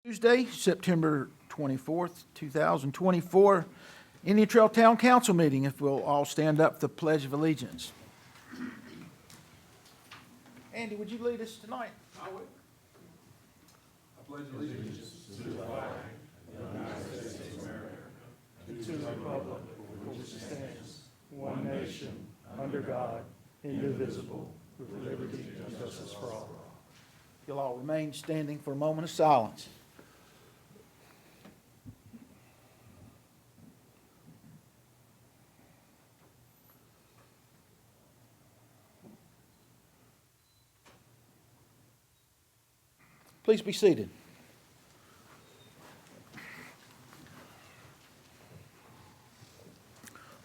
Tuesday, September 24th, 2024, Indian Trail Town Council meeting. If we'll all stand up for the Pledge of Allegiance. Andy, would you lead us tonight? I would. I pledge allegiance to the flag of the United States of America and to the republic for which it stands, one nation, under God, indivisible, with liberty and justice for all. You'll all remain standing for a moment of silence. Please be seated.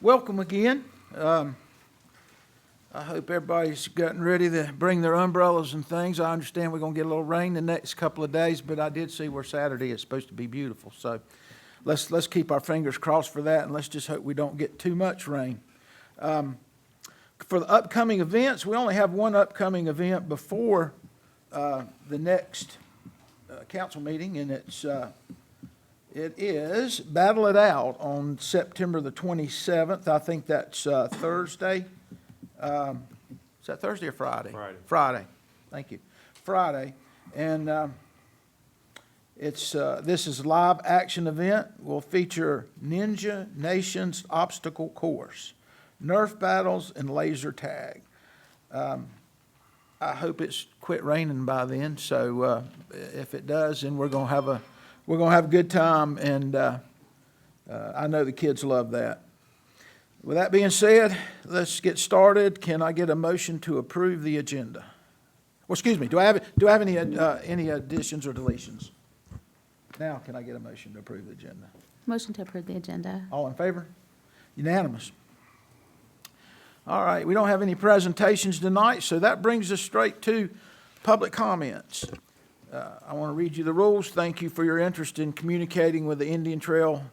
Welcome again. I hope everybody's gotten ready to bring their umbrellas and things. I understand we're going to get a little rain the next couple of days, but I did see where Saturday is supposed to be beautiful. So let's keep our fingers crossed for that, and let's just hope we don't get too much rain. For the upcoming events, we only have one upcoming event before the next council meeting, and it is Battle It Out on September the 27th. I think that's Thursday. Is that Thursday or Friday? Friday. Thank you. Friday. And this is a live action event. Will feature Ninja Nations obstacle course, Nerf battles, and laser tag. I hope it's quit raining by then. So if it does, then we're gonna have a good time, and I know the kids love that. With that being said, let's get started. Can I get a motion to approve the agenda? Well, excuse me. Do I have any additions or deletions? Now, can I get a motion to approve the agenda? Motion to approve the agenda. All in favor? Unanimous. All right, we don't have any presentations tonight, so that brings us straight to public comments. I want to read you the rules. Thank you for your interest in communicating with the Indian Trail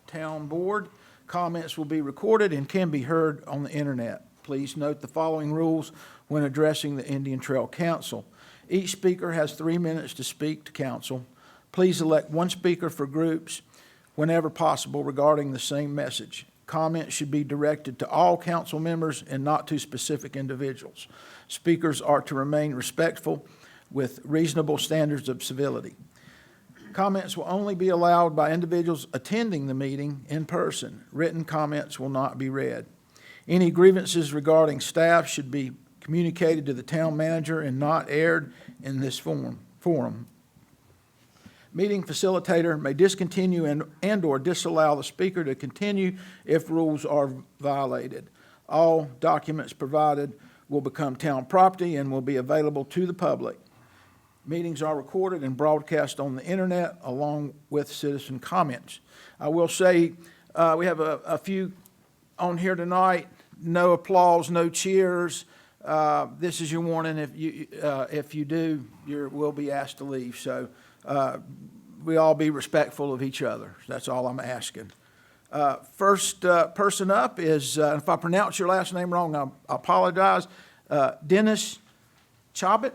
Town Board. Comments will be recorded and can be heard on the internet. Please note the following rules when addressing the Indian Trail Council. Each speaker has 3 minutes to speak to council. Please elect one speaker for groups whenever possible regarding the same message. Comments should be directed to all council members and not to specific individuals. Speakers are to remain respectful with reasonable standards of civility. Comments will only be allowed by individuals attending the meeting in person. Written comments will not be read. Any grievances regarding staff should be communicated to the town manager and not aired in this forum. Meeting facilitator may discontinue and/or disallow the speaker to continue if rules are violated. All documents provided will become town property and will be available to the public. Meetings are recorded and broadcast on the internet along with citizen comments. I will say we have a few on here tonight. No applause, no cheers. This is your warning. If you do, you will be asked to leave. So we all be respectful of each other. That's all I'm asking. First person up is, if I pronounce your last name wrong, I apologize, Dennis Chabot.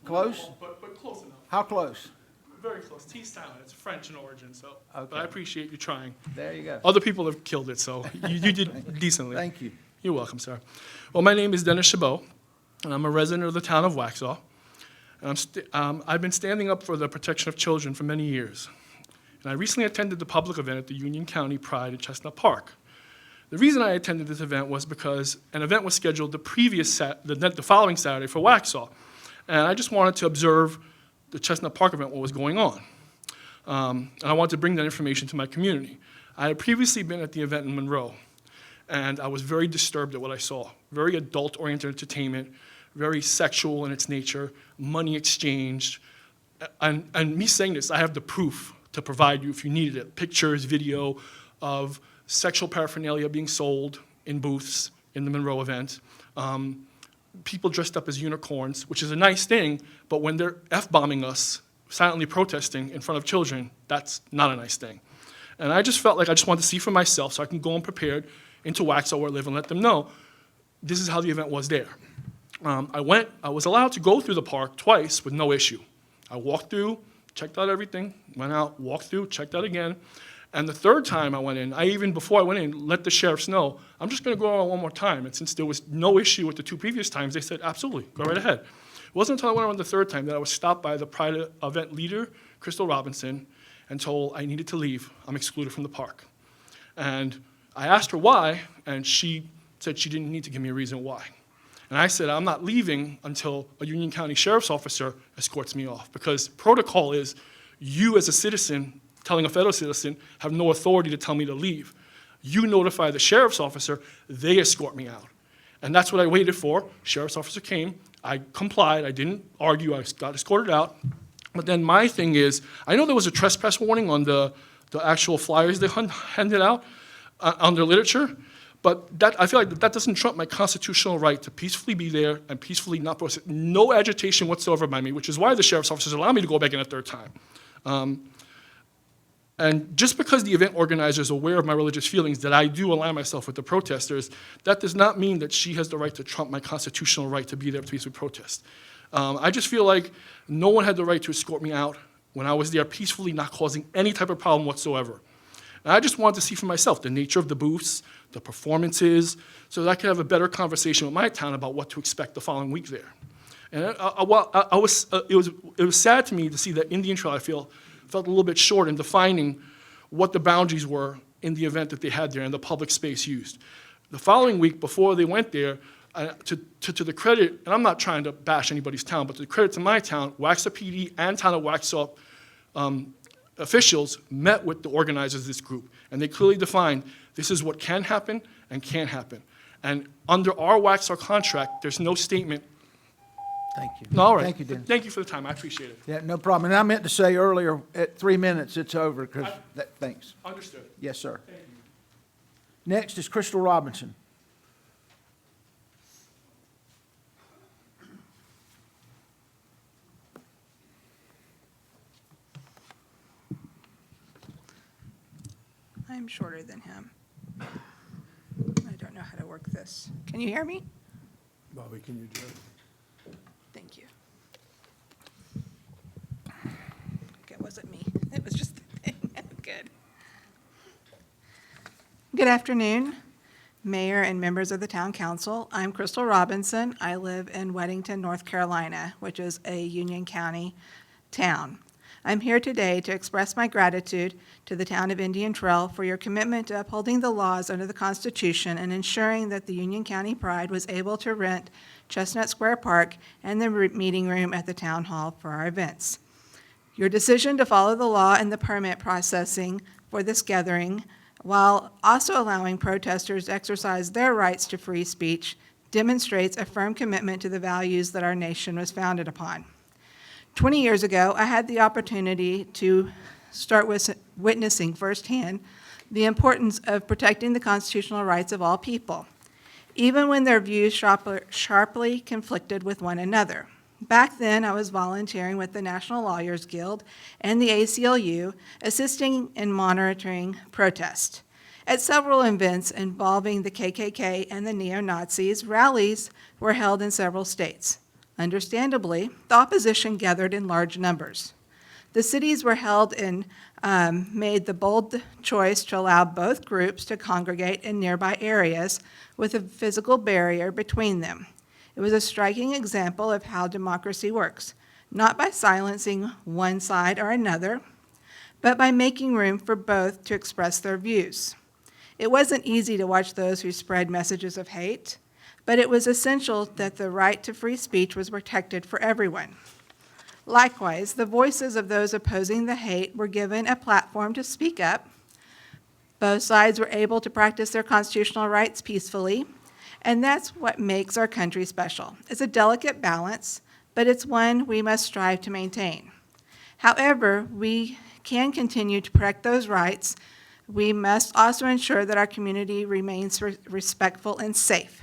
Close? No, but close enough. How close? Very close. T silent. It's French in origin, so. Okay. But I appreciate you trying. There you go. Other people have killed it, so you did decently. Thank you. You're welcome, sir. Well, my name is Dennis Chabot, and I'm a resident of the town of Waxhaw. And I've been standing up for the protection of children for many years. And I recently attended the public event at the Union County Pride in Chestnut Park. The reason I attended this event was because an event was scheduled the following Saturday for Waxhaw. And I just wanted to observe the Chestnut Park event, what was going on. And I wanted to bring that information to my community. I had previously been at the event in Monroe, and I was very disturbed at what I saw. Very adult-oriented entertainment, very sexual in its nature, money exchanged. And me saying this, I have the proof to provide you if you needed it. Pictures, video of sexual paraphernalia being sold in booths in the Monroe event. People dressed up as unicorns, which is a nice thing, but when they're F-bombing us, silently protesting in front of children, that's not a nice thing. And I just felt like I just wanted to see for myself so I can go unprepared into Waxhaw where I live and let them know this is how the event was there. I was allowed to go through the park twice with no issue. I walked through checked out everything, went out, walked through, checked out again. And the third time I went in, before I went in, let the sheriffs know, I'm just gonna go out one more time. And since there was no issue with the 2 previous times, they said, absolutely, go right ahead. It wasn't until I went on the third time that I was stopped by the Pride event leader, Crystal Robinson, and told I needed to leave. I'm excluded from the park. And I asked her why, and she said she didn't need to give me a reason why. And I said, I'm not leaving until a Union County Sheriff's officer escorts me off, because protocol is you as a citizen telling a fellow citizen have no authority to tell me to leave. You notify the sheriff's officer, they escort me out. And that's what I waited for. Sheriff's officer came, I complied, I didn't argue, I got escorted out. But then my thing is, I know there was a trespass warning on the actual flyers they handed out on their literature, but I feel like that doesn't trump my constitutional right to peacefully be there and peacefully not protest. No agitation whatsoever by me, which is why the sheriff's officers allow me to go back in a third time. And just because the event organizer is aware of my religious feelings, that I do align myself with the protesters, that does not mean that she has the right to trump my constitutional right to be there to peacefully protest. I just feel like no one had the right to escort me out when I was there peacefully, not causing any type of problem whatsoever. And I just wanted to see for myself the nature of the booths, the performances, so that I could have a better conversation with my town about what to expect the following week there. And it was sad to me to see that Indian Trail, I felt a little bit short in defining what the boundaries were in the event that they had there and the public space used. The following week, before they went there, to the credit, and I'm not trying to bash anybody's town, but to the credit to my town, Waxhaw PD and Town of Waxhaw officials met with the organizers of this group, and they clearly defined this is what can happen and can't happen. And under our Waxhaw contract, there's no statement. Thank you. No, all right. Thank you, Dennis. Thank you for the time. I appreciate it. Yeah, no problem. And I meant to say earlier, at 3 minutes, it's over, because, thanks. Understood. Yes, sir. Thank you. Next is Crystal Robinson. I'm shorter than him. I don't know how to work this. Can you hear me? Bobby, can you do it? Thank you. Okay, it wasn't me. It was just the thing. Good. Good afternoon, Mayor and members of the Town Council. I'm Crystal Robinson. I live in Weddington, North Carolina, which is a Union County town. I'm here today to express my gratitude to the town of Indian Trail for your commitment to upholding the laws under the Constitution and ensuring that the Union County Pride was able to rent Chestnut Square Park and the meeting room at the town hall for our events. Your decision to follow the law and the permit processing for this gathering, while also allowing protesters to exercise their rights to free speech, demonstrates a firm commitment to the values that our nation was founded upon. 20 years ago, I had the opportunity to start witnessing firsthand the importance of protecting the constitutional rights of all people, even when their views sharply conflicted with one another. Back then, I was volunteering with the National Lawyers Guild and the ACLU, assisting in monitoring protests. At several events involving the KKK and the neo-Nazis, rallies were held in several states. Understandably, the opposition gathered in large numbers. The cities were held and made the bold choice to allow both groups to congregate in nearby areas with a physical barrier between them. It was a striking example of how democracy works, not by silencing one side or another, but by making room for both to express their views. It wasn't easy to watch those who spread messages of hate, but it was essential that the right to free speech was protected for everyone. Likewise, the voices of those opposing the hate were given a platform to speak up. Both sides were able to practice their constitutional rights peacefully, and that's what makes our country special. It's a delicate balance, but it's one we must strive to maintain. However, we can continue to protect those rights. We must also ensure that our community remains respectful and safe.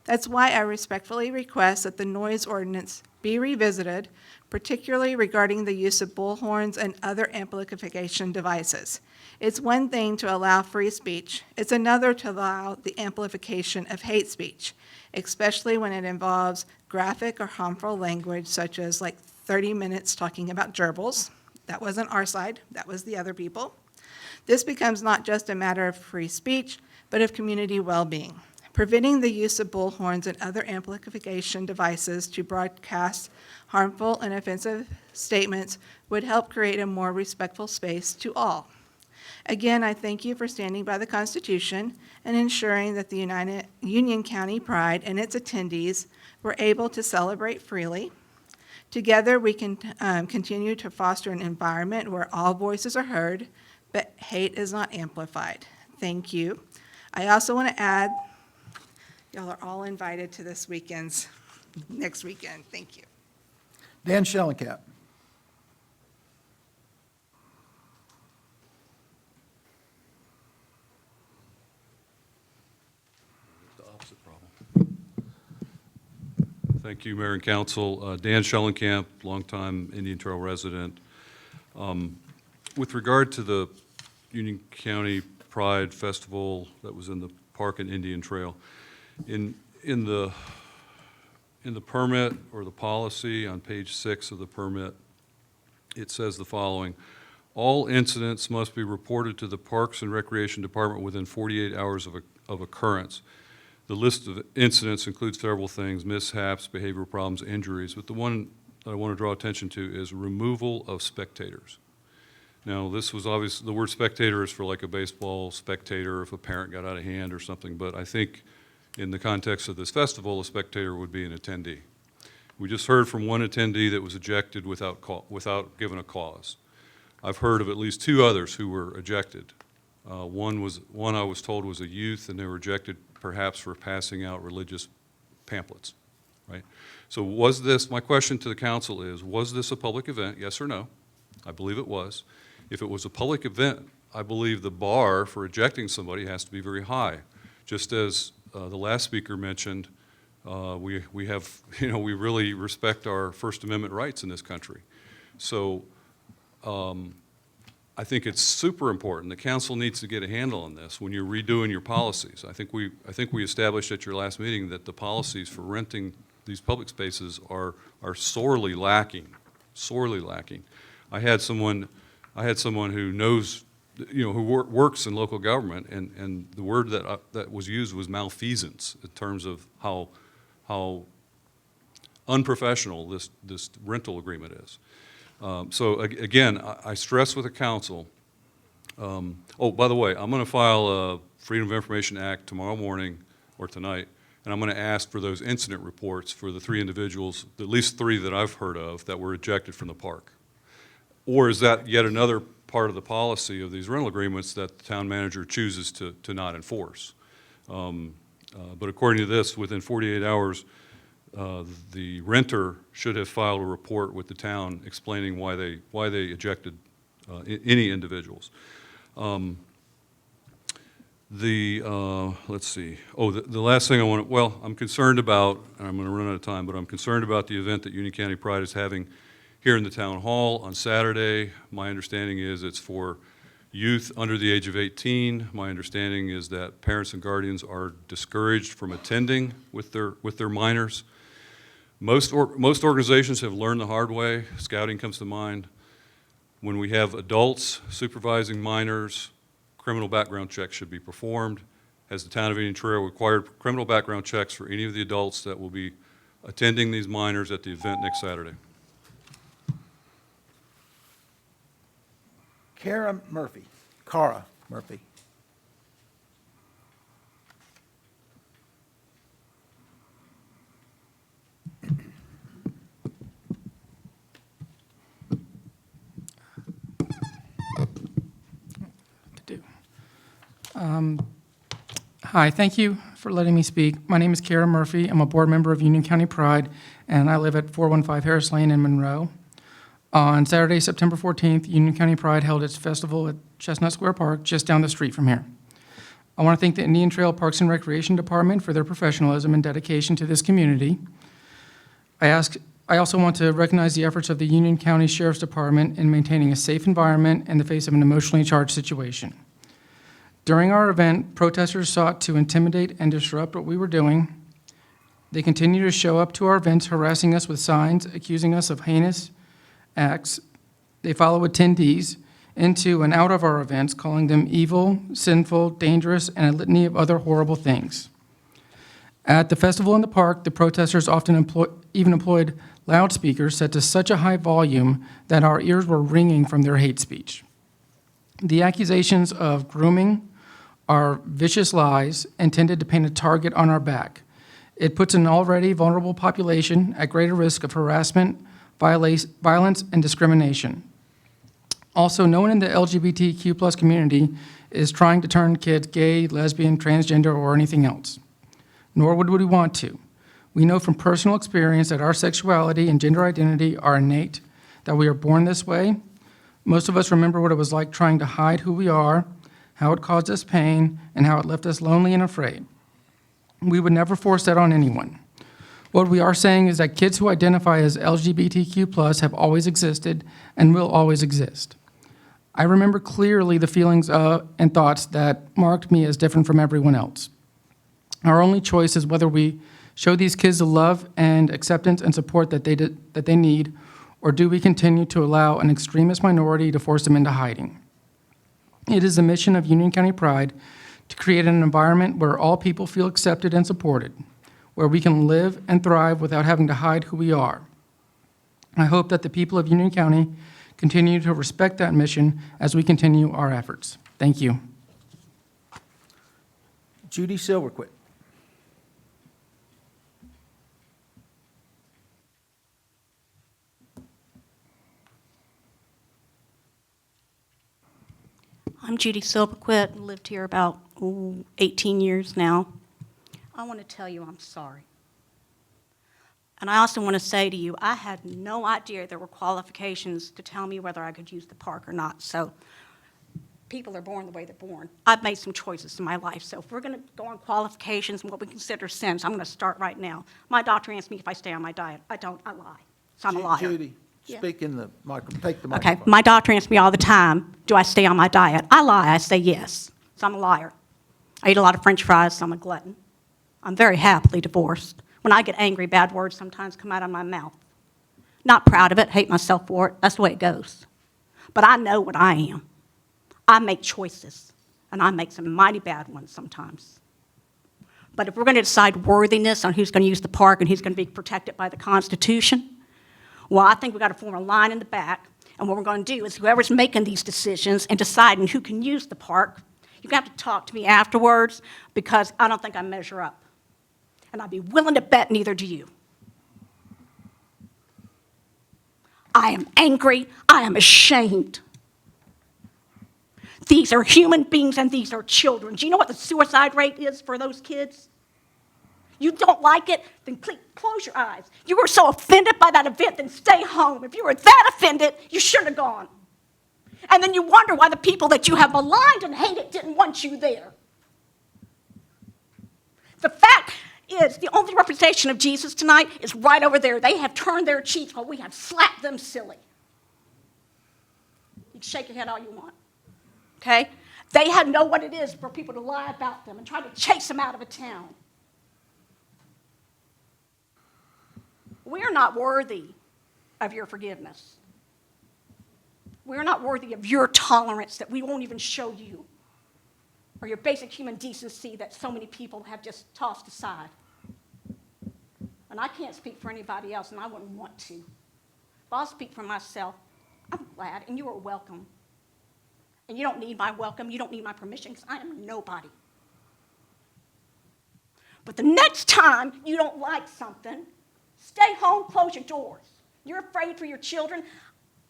That's why I respectfully request that the noise ordinance be revisited, particularly regarding the use of bullhorns and other amplification devices. It's one thing to allow free speech. It's another to allow the amplification of hate speech, especially when it involves graphic or harmful language, such as like 30 minutes talking about gerbils. That wasn't our side, that was the other people. This becomes not just a matter of free speech, but of community well-being. Preventing the use of bullhorns and other amplification devices to broadcast harmful and offensive statements would help create a more respectful space to all. Again, I thank you for standing by the Constitution and ensuring that the Union County Pride and its attendees were able to celebrate freely. Together, we can continue to foster an environment where all voices are heard, but hate is not amplified. Thank you. I also want to add, y'all are all invited to this next weekend. Thank you. Dan Schellenkamp. The opposite problem. Thank you, Mayor and Council. Dan Schellenkamp, longtime Indian Trail resident. With regard to the Union County Pride Festival that was in the park and Indian Trail, in the permit or the policy on page 6 of the permit, it says the following: all incidents must be reported to the Parks and Recreation Department within 48 hours of occurrence. The list of incidents includes several things: mishaps, behavioral problems, injuries, but the one that I want to draw attention to is removal of spectators. Now, this was obvious, the word spectator is for like a baseball spectator if a parent got out of hand or something, but I think in the context of this festival, a spectator would be an attendee. We just heard from one attendee that was ejected without giving a cause. I've heard of at least 2 others who were ejected. One I was told was a youth, and they were ejected perhaps for passing out religious pamphlets, right? So my question to the council is, was this a public event, yes or no? I believe it was. If it was a public event, I believe the bar for ejecting somebody has to be very high. Just as the last speaker mentioned, we have, we really respect our First Amendment rights in this country. So I think it's super important. The council needs to get a handle on this when you're redoing your policies. I think we established at your last meeting that the policies for renting these public spaces are sorely lacking, sorely lacking. I had someone who knows, who works in local government, and the word that was used was malfeasance in terms of how unprofessional this rental agreement is. So again, I stress with the council. Oh, by the way, I'm going to file a Freedom of Information Act tomorrow morning or tonight, and I'm going to ask for those incident reports for the 3 individuals, at least 3 that I've heard of, that were ejected from the park. Or is that yet another part of the policy of these rental agreements that the town manager chooses to not enforce? But according to this, within 48 hours, the renter should have filed a report with the town explaining why they ejected any individuals. Let's see. Oh, the last thing I want to, I'm concerned about, and I'm going to run out of time, but I'm concerned about the event that Union County Pride is having here in the town hall on Saturday. My understanding is it's for youth under the age of 18. My understanding is that parents and guardians are discouraged from attending with their minors. Most organizations have learned the hard way. Scouting comes to mind. When we have adults supervising minors, criminal background checks should be performed. Has the town of Indian Trail required criminal background checks for any of the adults that will be attending these minors at the event next Saturday? Cara Murphy. Hi, thank you for letting me speak. My name is Cara Murphy. I'm a board member of Union County Pride, and I live at 415 Harris Lane in Monroe. On Saturday, September 14th, Union County Pride held its festival at Chestnut Square Park, just down the street from here. I want to thank the Indian Trail Parks and Recreation Department for their professionalism and dedication to this community. I also want to recognize the efforts of the Union County Sheriff's Department in maintaining a safe environment in the face of an emotionally charged situation. During our event, protesters sought to intimidate and disrupt what we were doing. They continue to show up to our events, harassing us with signs, accusing us of heinous acts. They follow attendees into and out of our events, calling them evil, sinful, dangerous, and a litany of other horrible things. At the festival in the park, the protesters often even employed loudspeakers set to such a high volume that our ears were ringing from their hate speech. The accusations of grooming are vicious lies intended to paint a target on our back. It puts an already vulnerable population at greater risk of harassment, violence, and discrimination. Also, no one in the LGBTQ+ community is trying to turn kids gay, lesbian, transgender, or anything else. Nor would we want to. We know from personal experience that our sexuality and gender identity are innate, that we are born this way. Most of us remember what it was like trying to hide who we are, how it caused us pain, and how it left us lonely and afraid. We would never force that on anyone. What we are saying is that kids who identify as LGBTQ+ have always existed and will always exist. I remember clearly the feelings and thoughts that marked me as different from everyone else. Our only choice is whether we show these kids the love and acceptance and support that they need, or do we continue to allow an extremist minority to force them into hiding? It is the mission of Union County Pride to create an environment where all people feel accepted and supported, where we can live and thrive without having to hide who we are. I hope that the people of Union County continue to respect that mission as we continue our efforts. Thank you. Judy Silverquick. I'm Judy Silverquick, lived here about 18 years now. I want to tell you I'm sorry. And I also want to say to you, I had no idea there were qualifications to tell me whether I could use the park or not. So people are born the way they're born. I've made some choices in my life. So if we're going to go on qualifications and what we consider sins, I'm going to start right now. My doctor asked me if I stay on my diet. I don't. I lie. So I'm a liar. Judy, Yeah. speak in the microphone. Take the Okay, microphone. my doctor asks me all the time, do I stay on my diet? I lie, I say yes. So I'm a liar. I eat a lot of French fries, so I'm a glutton. I'm very happily divorced. When I get angry, bad words sometimes come out of my mouth. Not proud of it, hate myself for it. That's the way it goes. But I know what I am. I make choices, and I make some mighty bad ones sometimes. But if we're going to decide worthiness on who's going to use the park and who's going to be protected by the Constitution, well, I think we've got to form a line in the back, and what we're going to do is whoever's making these decisions and deciding who can use the park, you're going to have to talk to me afterwards because I don't think I measure up. And I'd be willing to bet neither do you. I am angry. I am ashamed. These are human beings and these are children. Do you know what the suicide rate is for those kids? You don't like it? Then close your eyes. You were so offended by that event, then stay home. If you were that offended, you shouldn't have gone. And then you wonder why the people that you have maligned and hated didn't want you there. The fact is, the only representation of Jesus tonight is right over there. They have turned their cheeks while we have slapped them silly. You can shake your head all you want, okay? They know what it is for people to lie about them and try to chase them out of a town. We are not worthy of your forgiveness. We are not worthy of your tolerance that we won't even show you, or your basic human decency that so many people have just tossed aside. And I can't speak for anybody else, and I wouldn't want to. But I'll speak for myself. I'm glad, and you are welcome. And you don't need my welcome. You don't need my permission, because I am nobody. But the next time you don't like something, stay home, close your doors. You're afraid for your children.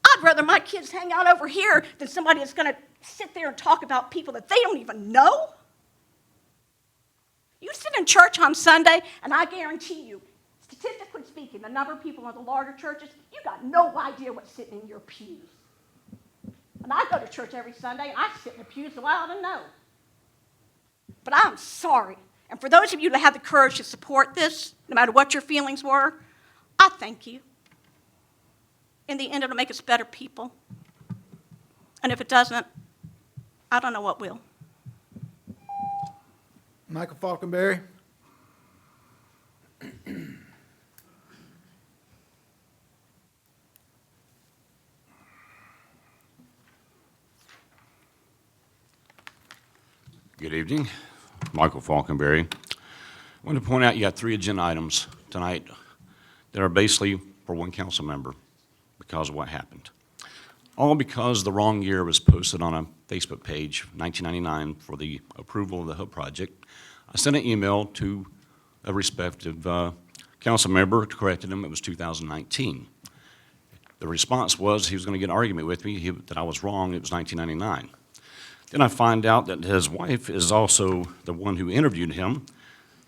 I'd rather my kids hang out over here than somebody that's going to sit there and talk about people that they don't even know. You sit in church on Sunday, and I guarantee you, statistically speaking, the number of people in the larger churches, you got no idea what's sitting in your pews. And I go to church every Sunday, and I sit in the pews, so I ought to know. But I'm sorry. And for those of you that have the courage to support this, no matter what your feelings were, I thank you. In the end, it'll make us better people. And if it doesn't, I don't know what will. Michael Falconberry. Good evening. Michael Falconberry. I want to point out you got 3 agenda items tonight that are basically for one council member because of what happened. All because the wrong year was posted on a Facebook page, 1999, for the approval of the Hope Project. I sent an email to a respective council member, corrected him, it was 2019. The response was he was going to get an argument with me that I was wrong, it was 1999. Then I find out that his wife is also the one who interviewed him,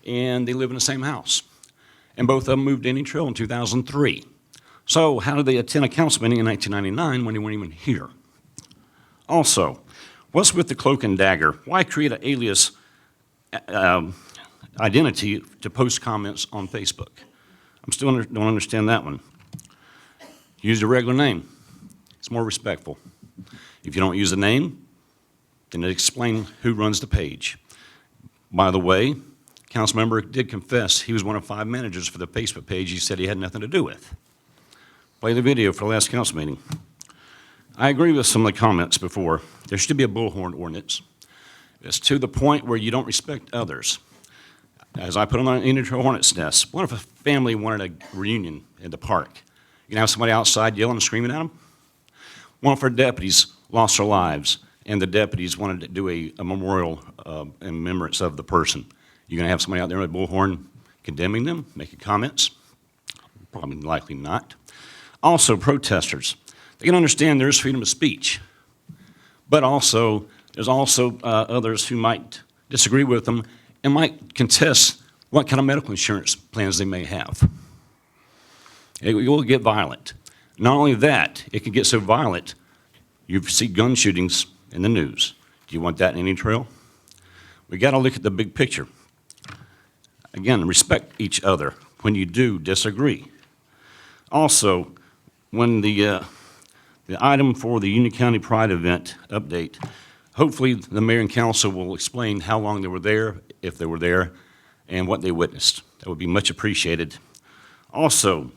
and they live in the same house. And both of them moved to Indian Trail in 2003. So how did they attend a council meeting in 1999 when they weren't even here? Also, what's with the cloak and dagger? Why create an alias identity to post comments on Facebook? I'm still don't understand that one. Use your regular name. It's more respectful. If you don't use a name, then explain who runs the page. By the way, council member did confess he was one of 5 managers for the Facebook page he said he had nothing to do with. Play the video for the last council meeting. I agree with some of the comments before. There should be a bullhorn ordinance. It's to the point where you don't respect others. As I put on an Indian Trail Hornets nest, what if a family wanted a reunion in the park? You can have somebody outside yelling and screaming at them? One of our deputies lost their lives, and the deputies wanted to do a memorial in remembrance of the person. You're going to have somebody out there with a bullhorn condemning them, making comments? Probably likely not. Also, protesters. They can understand there's freedom of speech, but also there's also others who might disagree with them and might contest what kind of medical insurance plans they may have. It will get violent. Not only that, it can get so violent, you see gun shootings in the news. Do you want that in Indian Trail? We got to look at the big picture. Again, respect each other when you do disagree. Also, when the item for the Union County Pride event update, hopefully the mayor and council will explain how long they were there, if they were there, and what they witnessed. That would be much appreciated. Also,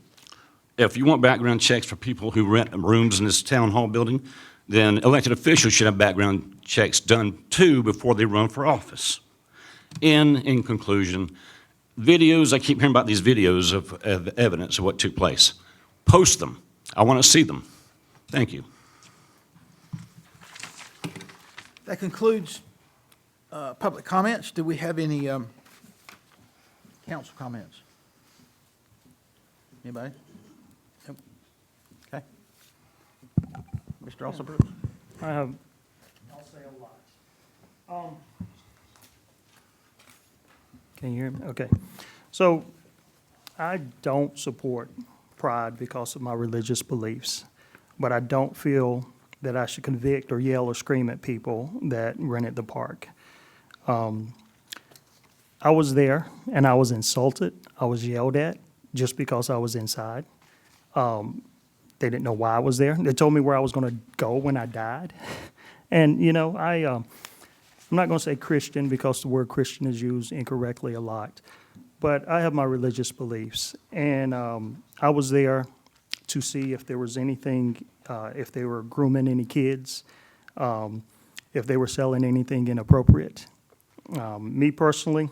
if you want background checks for people who rent rooms in this town hall building, then elected officials should have background checks done too before they run for office. In conclusion, videos, I keep hearing about these videos of evidence of what took place. Post them. I want to see them. Thank you. That concludes public comments. Do we have any council comments? Anybody? Nope. Okay. Mr. Alsabrook? I'll say a lot. Can you hear me? Okay. So I don't support Pride because of my religious beliefs, but I don't feel that I should convict or yell or scream at people that rented the park. I was there and I was insulted. I was yelled at just because I was inside. They didn't know why I was there. They told me where I was going to go when I died. And, you know, I'm not going to say Christian because the word Christian is used incorrectly a lot. But I have my religious beliefs. And I was there to see if there was anything, if they were grooming any kids, if they were selling anything inappropriate. Me personally,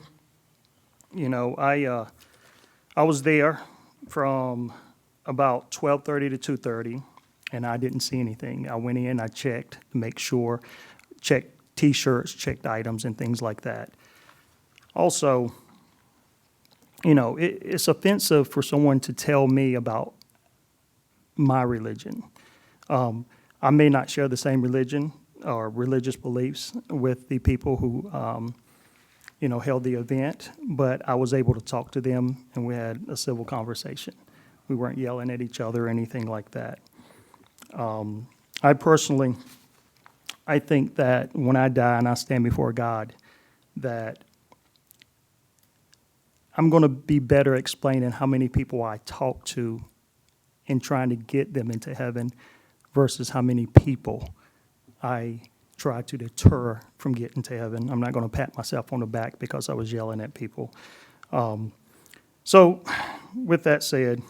you know, I was there from about 12:30 to 2:30, and I didn't see anything. I went in, I checked to make sure, checked T-shirts, checked items, and things like that. Also, you know, it's offensive for someone to tell me about my religion. I may not share the same religion or religious beliefs with the people who, you know, held the event, but I was able to talk to them, and we had a civil conversation. We weren't yelling at each other or anything like that. I think that when I die and I stand before God, that I'm going to be better explaining how many people I talk to in trying to get them into heaven versus how many people I try to deter from getting to heaven. I'm not going to pat myself on the back because I was yelling at people. So with that said,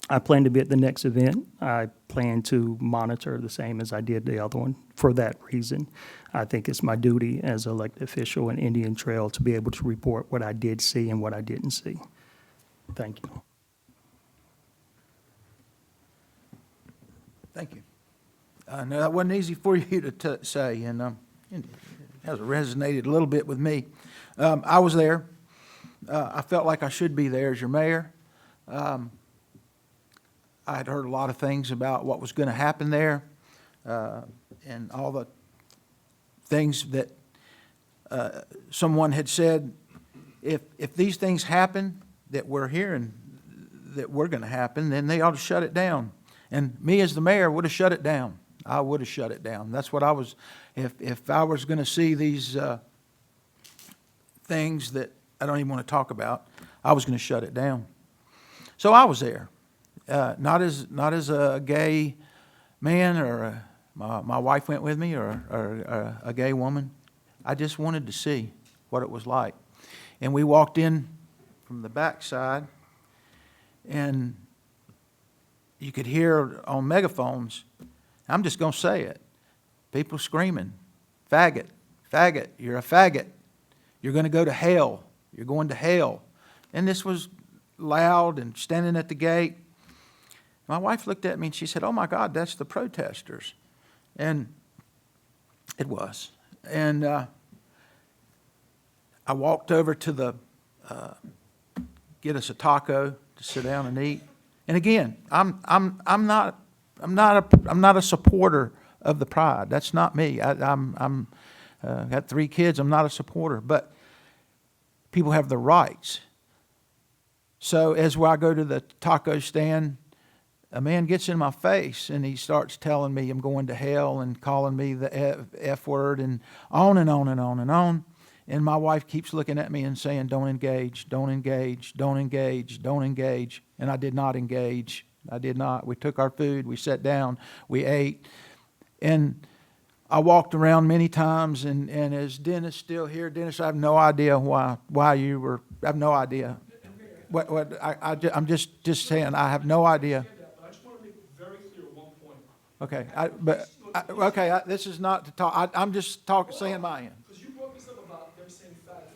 I plan to be at the next event. I plan to monitor the same as I did the other one for that reason. I think it's my duty as an elected official in Indian Trail to be able to report what I did see and what I didn't see. Thank you. Thank you. No, that wasn't easy for you to say, and it has resonated a little bit with me. I was there. I felt like I should be there as your mayor. I had heard a lot of things about what was going to happen there, and all the things that someone had said. If these things happen that we're hearing that we're going to happen, then they ought to shut it down. And me as the mayor would have shut it down. I would have shut it down. That's what I was. If I was going to see these things that I don't even want to talk about, I was going to shut it down. So I was there. Not as a gay man or my wife went with me or a gay woman. I just wanted to see what it was like. And we walked in from the backside, and you could hear on megaphones, I'm just going to say it, people screaming, faggot, faggot, you're a faggot. You're going to go to hell. You're going to hell. And this was loud and standing at the gate. My wife looked at me and she said, oh my God, that's the protesters. And it was. And I walked over to the, get us a taco to sit down and eat. And again, I'm not a supporter of the pride. That's not me. I'm got 3 kids. I'm not a supporter, but people have the rights. So as I go to the taco stand, a man gets in my face and he starts telling me I'm going to hell and calling me the F word and on and on and on and on. And my wife keeps looking at me and saying, don't engage, don't engage, don't engage, don't engage. And I did not engage. I did not. We took our food, we sat down, we ate. And I walked around many times, and is Dennis still here? Dennis, I have no idea why you were, I have no idea. I'm just saying, I have no idea. I just want to make it very clear one point. Okay, this is not to talk, I'm just saying my end. Because you brought this up about them saying fat.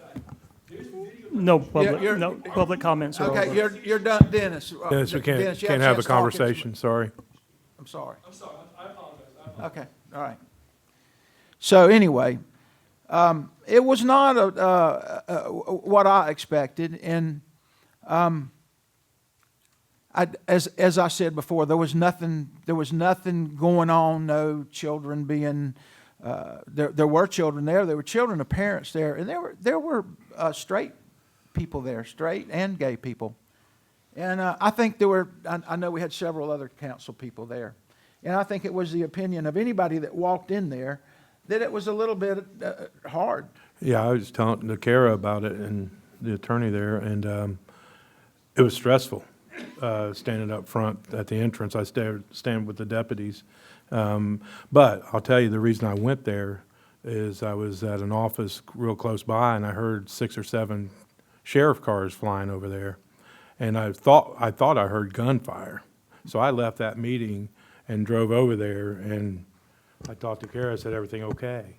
There's a video. No public comments are Okay, over. you're done, Dennis. Dennis, we Dennis, you can't have a chance to talk. conversation, sorry. I'm sorry. I'm sorry, I apologize. Okay, all right. So anyway, it was not what I expected, and as I said before, there was nothing going on. No children being there were children there. There were children of parents there, and there were straight people there, straight and gay people, and I think there were. I know we had several other council people there. And I think it was the opinion of anybody that walked in there that it was a little bit hard. Yeah, I was telling to Kara about it and the attorney there, and it was stressful standing up front at the entrance. I stand with the deputies. But I'll tell you, the reason I went there is I was at an office real close by, and I heard 6 or 7 sheriff cars flying over there. And I thought I heard gunfire. So I left that meeting and drove over there, and I talked to Kara, said, everything okay?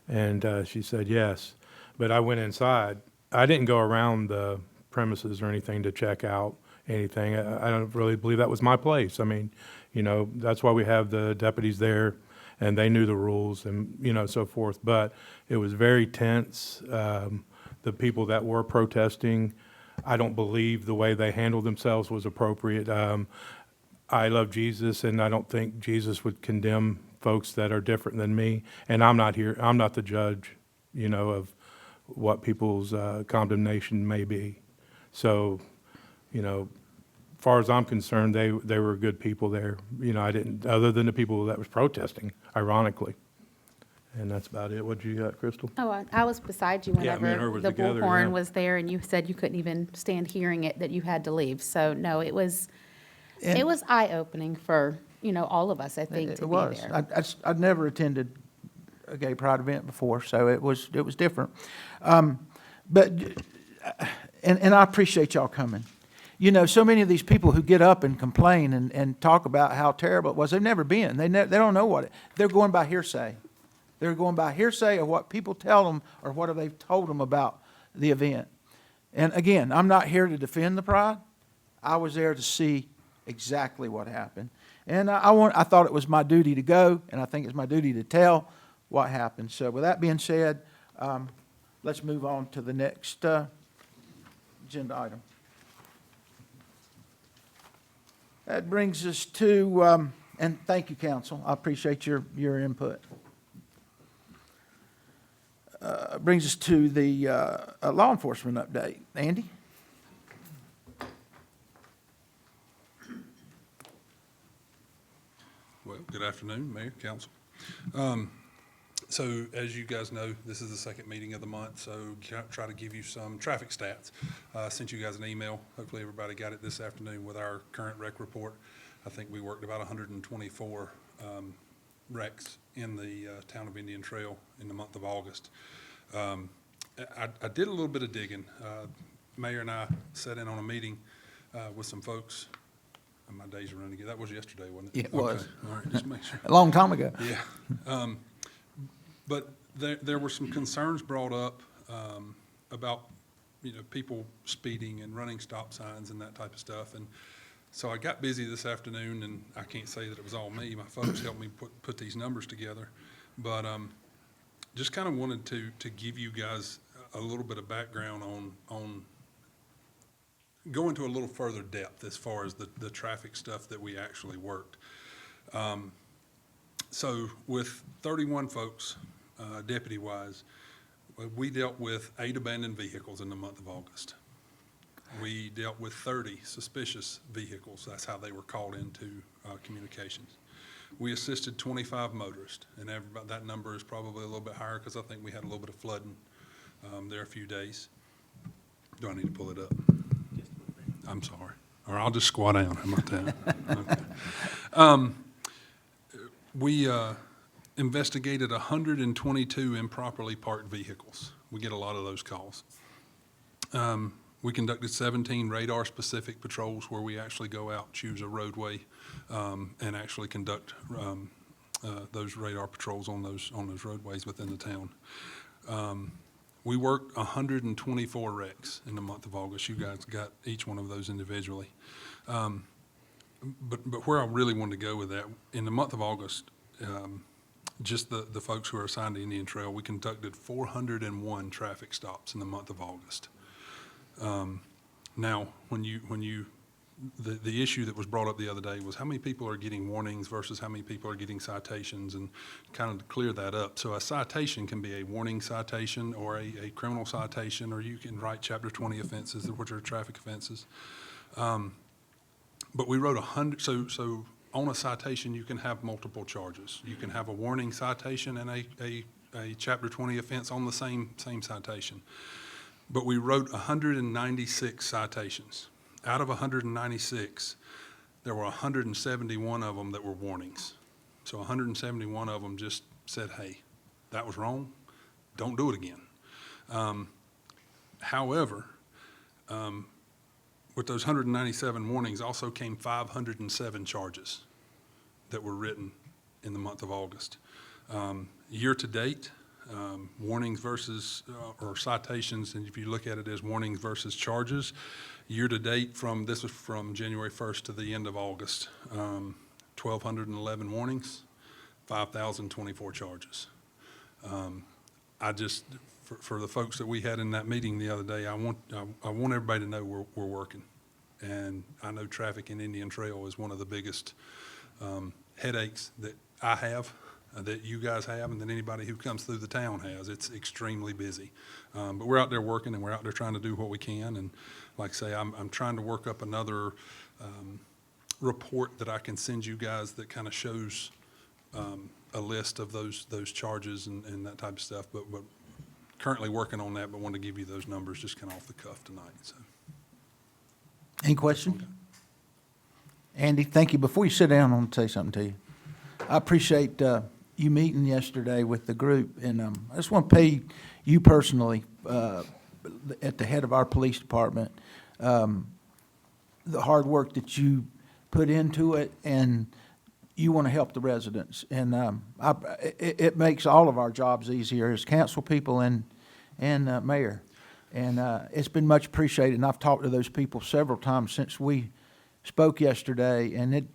And she said, yes. But I went inside. I didn't go around the premises or anything to check out anything. I don't really believe that was my place. I mean, you know, that's why we have the deputies there, and they knew the rules and, you know, so forth. But it was very tense. The people that were protesting, I don't believe the way they handled themselves was appropriate. I love Jesus, and I don't think Jesus would condemn folks that are different than me. And I'm not the judge, you know, of what people's condemnation may be. So, you know, as far as I'm concerned, they were good people there. You know, other than the people that was protesting, ironically. And that's about it. What you got, Crystal? Oh, I was beside you Yeah, me and her whenever was the together, bullhorn yeah. was there, and you said you couldn't even stand hearing it, that you had to leave. So, no, it was eye-opening for, all of us, I think, It to be was. there. I'd never attended a gay pride event before, so it was different. But I appreciate y'all coming. you know, so many of these people who get up and complain and talk about how terrible it was, they've never been. They don't know what they're going by hearsay. They're going by hearsay of what people tell them or what they've told them about the event. And again, I'm not here to defend the Pride. I was there to see exactly what happened. And I thought it was my duty to go, and I think it's my duty to tell what happened. So with that being said, let's move on to the next agenda item. That brings us to, and thank you, council. I appreciate your input. Brings us to the law enforcement update. Andy? Well, good afternoon, Mayor, Council. So as you guys know, this is the second meeting of the month, so try to give you some traffic stats. Sent you guys an email. Hopefully everybody got it this afternoon with our current wreck report. I think we worked about 124 wrecks in the town of Indian Trail in the month of August. I did a little bit of digging. Mayor and I sat in on a meeting with some folks. My days are running together. That was yesterday, wasn't it? Yeah, it was. Okay. All right, just make sure. A long time ago. Yeah. But there were some concerns brought up about, you know, people speeding and running stop signs and that type of stuff. And so I got busy this afternoon, and I can't say that it was all me. My folks helped me put these numbers together. But just kind of wanted to give you guys a little bit of background on go into a little further depth as far as the traffic stuff that we actually worked. So with 31 folks, deputy-wise, we dealt with 8 abandoned vehicles in the month of August. We dealt with 30 suspicious vehicles. That's how they were called into communications. We assisted 25 motorists, and that number is probably a little bit higher because I think we had a little bit of flooding there a few days. Do I need to pull it up? I'm sorry. Or I'll just squat down. How about that? Okay. We investigated 122 improperly parked vehicles. We get a lot of those calls. We conducted 17 radar-specific patrols where we actually go out, choose a roadway, and actually conduct those radar patrols on those roadways within the town. We worked 124 wrecks in the month of August. You guys got each one of those individually. But where I really wanted to go with that, in the month of August, just the folks who are assigned to Indian Trail, we conducted 401 traffic stops in the month of August. Now, the issue that was brought up the other day was how many people are getting warnings versus how many people are getting citations, and kind of to clear that up. So a citation can be a warning citation or a criminal citation, or you can write Chapter 20 offenses, which are traffic offenses. But we wrote 100, so on a citation, you can have multiple charges. You can have a warning citation and a Chapter 20 offense on the same citation. But we wrote 196 citations. Out of 196, there were 171 of them that were warnings. So 171 of them just said, hey, that was wrong, don't do it again. However, with those 197 warnings also came 507 charges that were written in the month of August. Year to date, warnings versus, or citations, and if you look at it as warnings versus charges, year to date this was from January 1st to the end of August, 1,211 warnings, 5,024 charges. I just, for the folks that we had in that meeting the other day, I want everybody to know we're working. And I know traffic in Indian Trail is one of the biggest headaches that I have, that you guys have, and that anybody who comes through the town has. It's extremely busy. But we're out there working, and we're out there trying to do what we can. And like I say, I'm trying to work up another report that I can send you guys that kind of shows a list of those charges and that type of stuff. But currently working on that, but wanted to give you those numbers just kind of off the cuff tonight. So. Any questions? Andy, thank you. Before you sit down, I want to say something to you. I appreciate you meeting yesterday with the group, and I just want to pay you personally, at the head of our police department. the hard work that you put into it, and you want to help the residents. And it makes all of our jobs easier as council people and mayor. And it's been much appreciated, and I've talked to those people several times since we spoke yesterday, and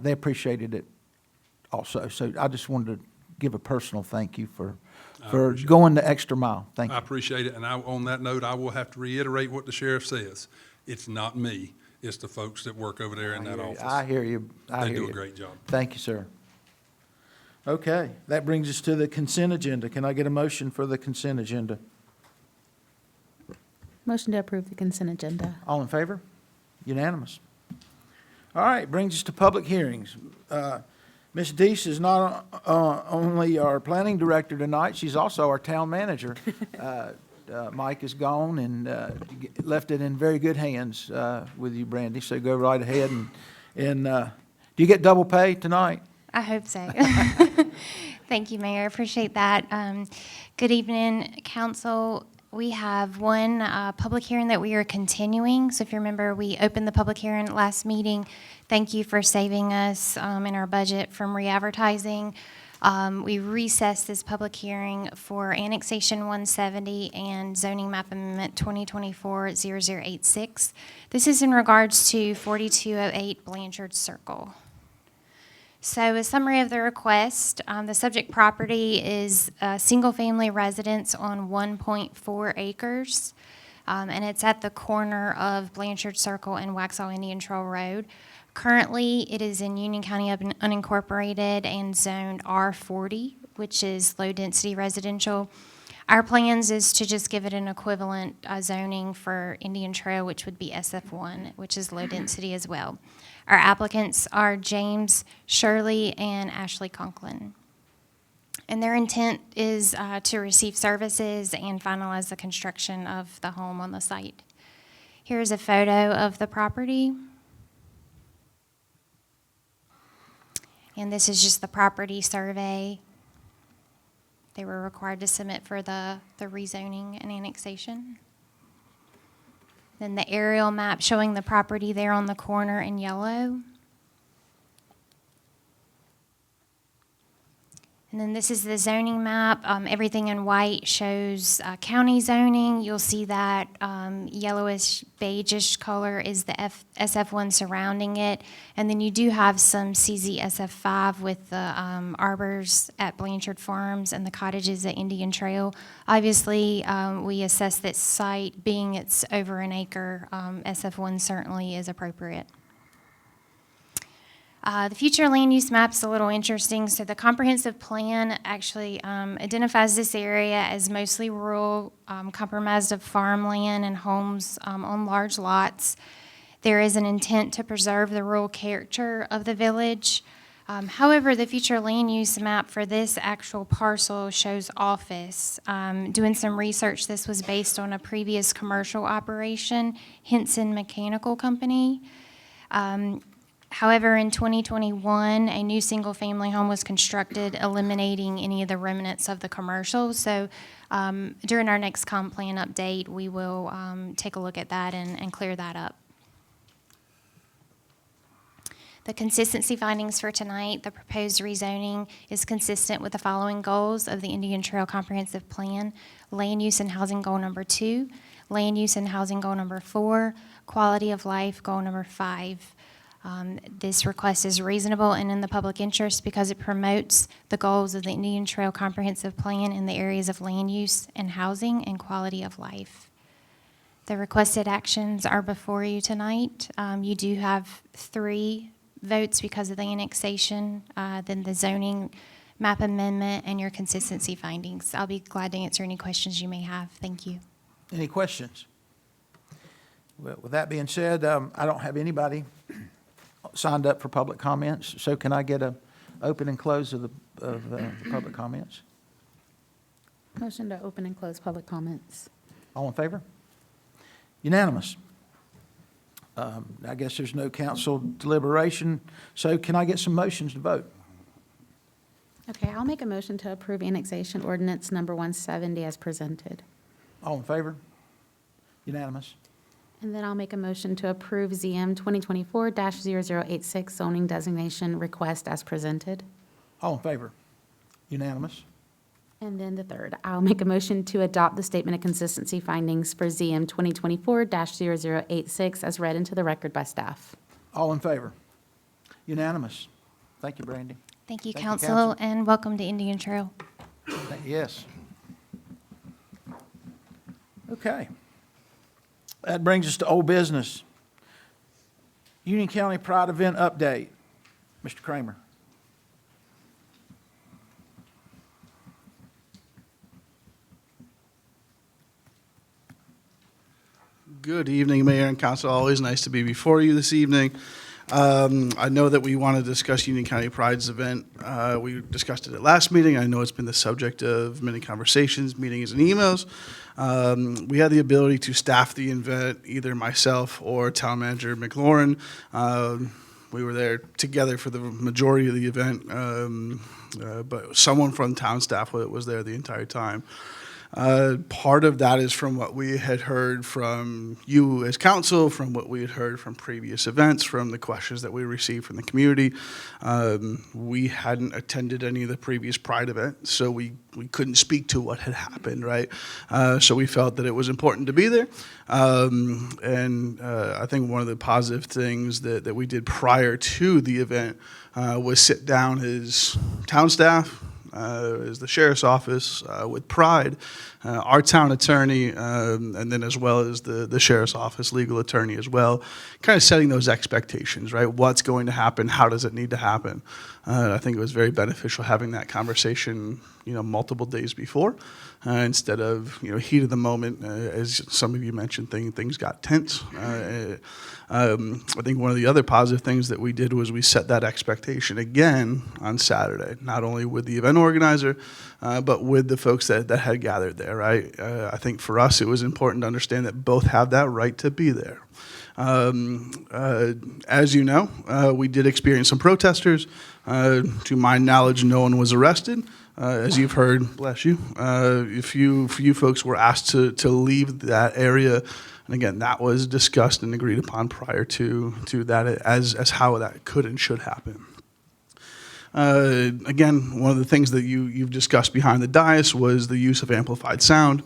they appreciated it also. So I just wanted to give a personal thank you for appreciate going the extra mile. Thank I you. appreciate it, and on that note, I will have to reiterate what the sheriff says. It's not me, it's the folks that work over there in that office. I hear you. I They hear do you. a great job. Thank you, sir. Okay, that brings us to the consent agenda. Can I get a motion for the consent agenda? Motion to approve the consent agenda. All in favor? Unanimous. All right, brings us to public hearings. Ms. Deese is not only our planning director tonight, she's also our town manager. Mike is gone and left it in very good hands with you, Brandy, so go right ahead and do you get double pay tonight? I hope so. Thank you, Mayor. Appreciate that. Good evening, council. We have one public hearing that we are continuing. So if you remember, we opened the public hearing last meeting. Thank you for saving us in our budget from re-advertising. We recessed this public hearing for Annexation 170 and Zoning Map Amendment 2024-0086. This is in regards to 4208 Blanchard Circle. So a summary of the request, the subject property is a single-family residence on 1.4 acres, and it's at the corner of Blanchard Circle and Waxhaw Indian Trail Road. Currently, it is in Union County unincorporated and zoned R40, which is low-density residential. Our plans is to just give it an equivalent zoning for Indian Trail, which would be SF1, which is low density as well. Our applicants are James Shirley and Ashley Conklin. And their intent is to receive services and finalize the construction of the home on the site. Here's a photo of the property. And this is just the property survey they were required to submit for the rezoning and annexation. Then the aerial map showing the property there on the corner in yellow. And then this is the zoning map. Everything in white shows county zoning. You'll see that yellowish, beigeish color is the SF1 surrounding it. And then you do have some CZ SF5 with the arbors at Blanchard Farms and the cottages at Indian Trail. Obviously, we assess this site, being it's over an acre, SF1 certainly is appropriate. The future land use map's a little interesting. So the comprehensive plan actually identifies this area as mostly rural, compromised of farmland and homes on large lots. There is an intent to preserve the rural character of the village. However, the future land use map for this actual parcel shows office. Doing some research, this was based on a previous commercial operation, Henson Mechanical Company. However, in 2021, a new single-family home was constructed, eliminating any of the remnants of the commercial. So during our next comp plan update, we will take a look at that and clear that up. The consistency findings for tonight, the proposed rezoning is consistent with the following goals of the Indian Trail Comprehensive Plan: land use and housing goal number 2, land use and housing goal number 4, quality of life goal number 5. This request is reasonable and in the public interest because it promotes the goals of the Indian Trail Comprehensive Plan in the areas of land use and housing and quality of life. The requested actions are before you tonight. You do have 3 votes because of the annexation, then the zoning map amendment, and your consistency findings. I'll be glad to answer any questions you may have. Thank you. Any questions? Well, with that being said, I don't have anybody signed up for public comments, so can I get a open and close of the public comments? Motion to open and close public comments. All in favor? Unanimous. I guess there's no council deliberation, so can I get some motions to vote? Okay, I'll make a motion to approve annexation ordinance number 170 as presented. All in favor? Unanimous. And then I'll make a motion to approve ZM 2024-0086 zoning designation request as presented. All in favor? Unanimous? And then the third, I'll make a motion to adopt the statement of consistency findings for ZM 2024-0086 as read into the record by staff. All in favor? Unanimous? Thank you, Brandy. Thank you, Thank you, council, council. and welcome to Indian Trail. Yes. Okay. That brings us to old business. Union County Pride event update. Mr. Kramer. Good evening, Mayor and Council. Always nice to be before you this evening. I know that we want to discuss Union County Pride's event. We discussed it at last meeting. I know it's been the subject of many conversations, meetings, and emails. We had the ability to staff the event, either myself or Town Manager McLaurin. We were there together for the majority of the event, but someone from town staff was there the entire time. Part of that is from what we had heard from you as council, from what we had heard from previous events, from the questions that we received from the community. We hadn't attended any of the previous Pride events, so we couldn't speak to what had happened, right? So we felt that it was important to be there. And I think one of the positive things that we did prior to the event was sit down as town staff, is the sheriff's office with Pride, our town attorney, and then as well as the sheriff's office legal attorney as well, kind of setting those expectations, right? What's going to happen? How does it need to happen? I think it was very beneficial having that conversation, multiple days before, instead of, heat of the moment. As some of you mentioned, things got tense. I think one of the other positive things that we did was we set that expectation again on Saturday, not only with the event organizer, but with the folks that had gathered there, right? I think for us, it was important to understand that both have that right to be there. As you know, we did experience some protesters. To my knowledge, no one was arrested. As you've heard, bless you, a few folks were asked to leave that area. And again, that was discussed and agreed upon prior to that as how that could and should happen. Again, one of the things that you've discussed behind the dais was the use of amplified sound.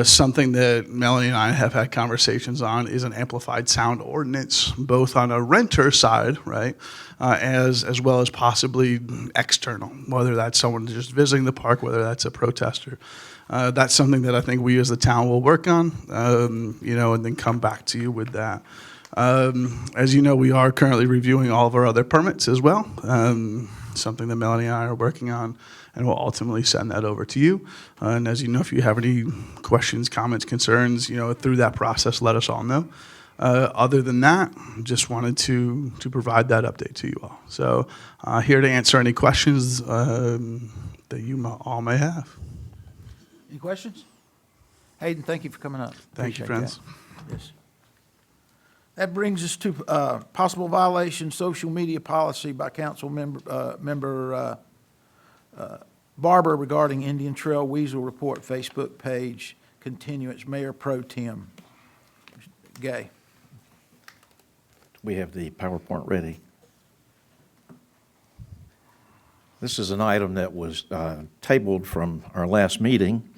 Something that Melanie and I have had conversations on is an amplified sound ordinance, both on a renter side, right, as well as possibly external, whether that's someone just visiting the park, whether that's a protester. That's something that I think we as the town will work on, and then come back to you with that. As you know, we are currently reviewing all of our other permits as well, something that Melanie and I are working on, and we'll ultimately send that over to you. And as you know, if you have any questions, comments, concerns, through that process, let us all know. Other than that, just wanted to provide that update to you all. So here to answer any questions that you all may have. Any questions? Hayden, thank you for coming up. Thank you, Appreciate friends. that. Yes. That brings us to possible violation social media policy by council member Barber regarding Indian Trail Weasel Report Facebook page continuance. Mayor Pro Tem Gay. We have the PowerPoint ready. This is an item that was tabled from our last meeting.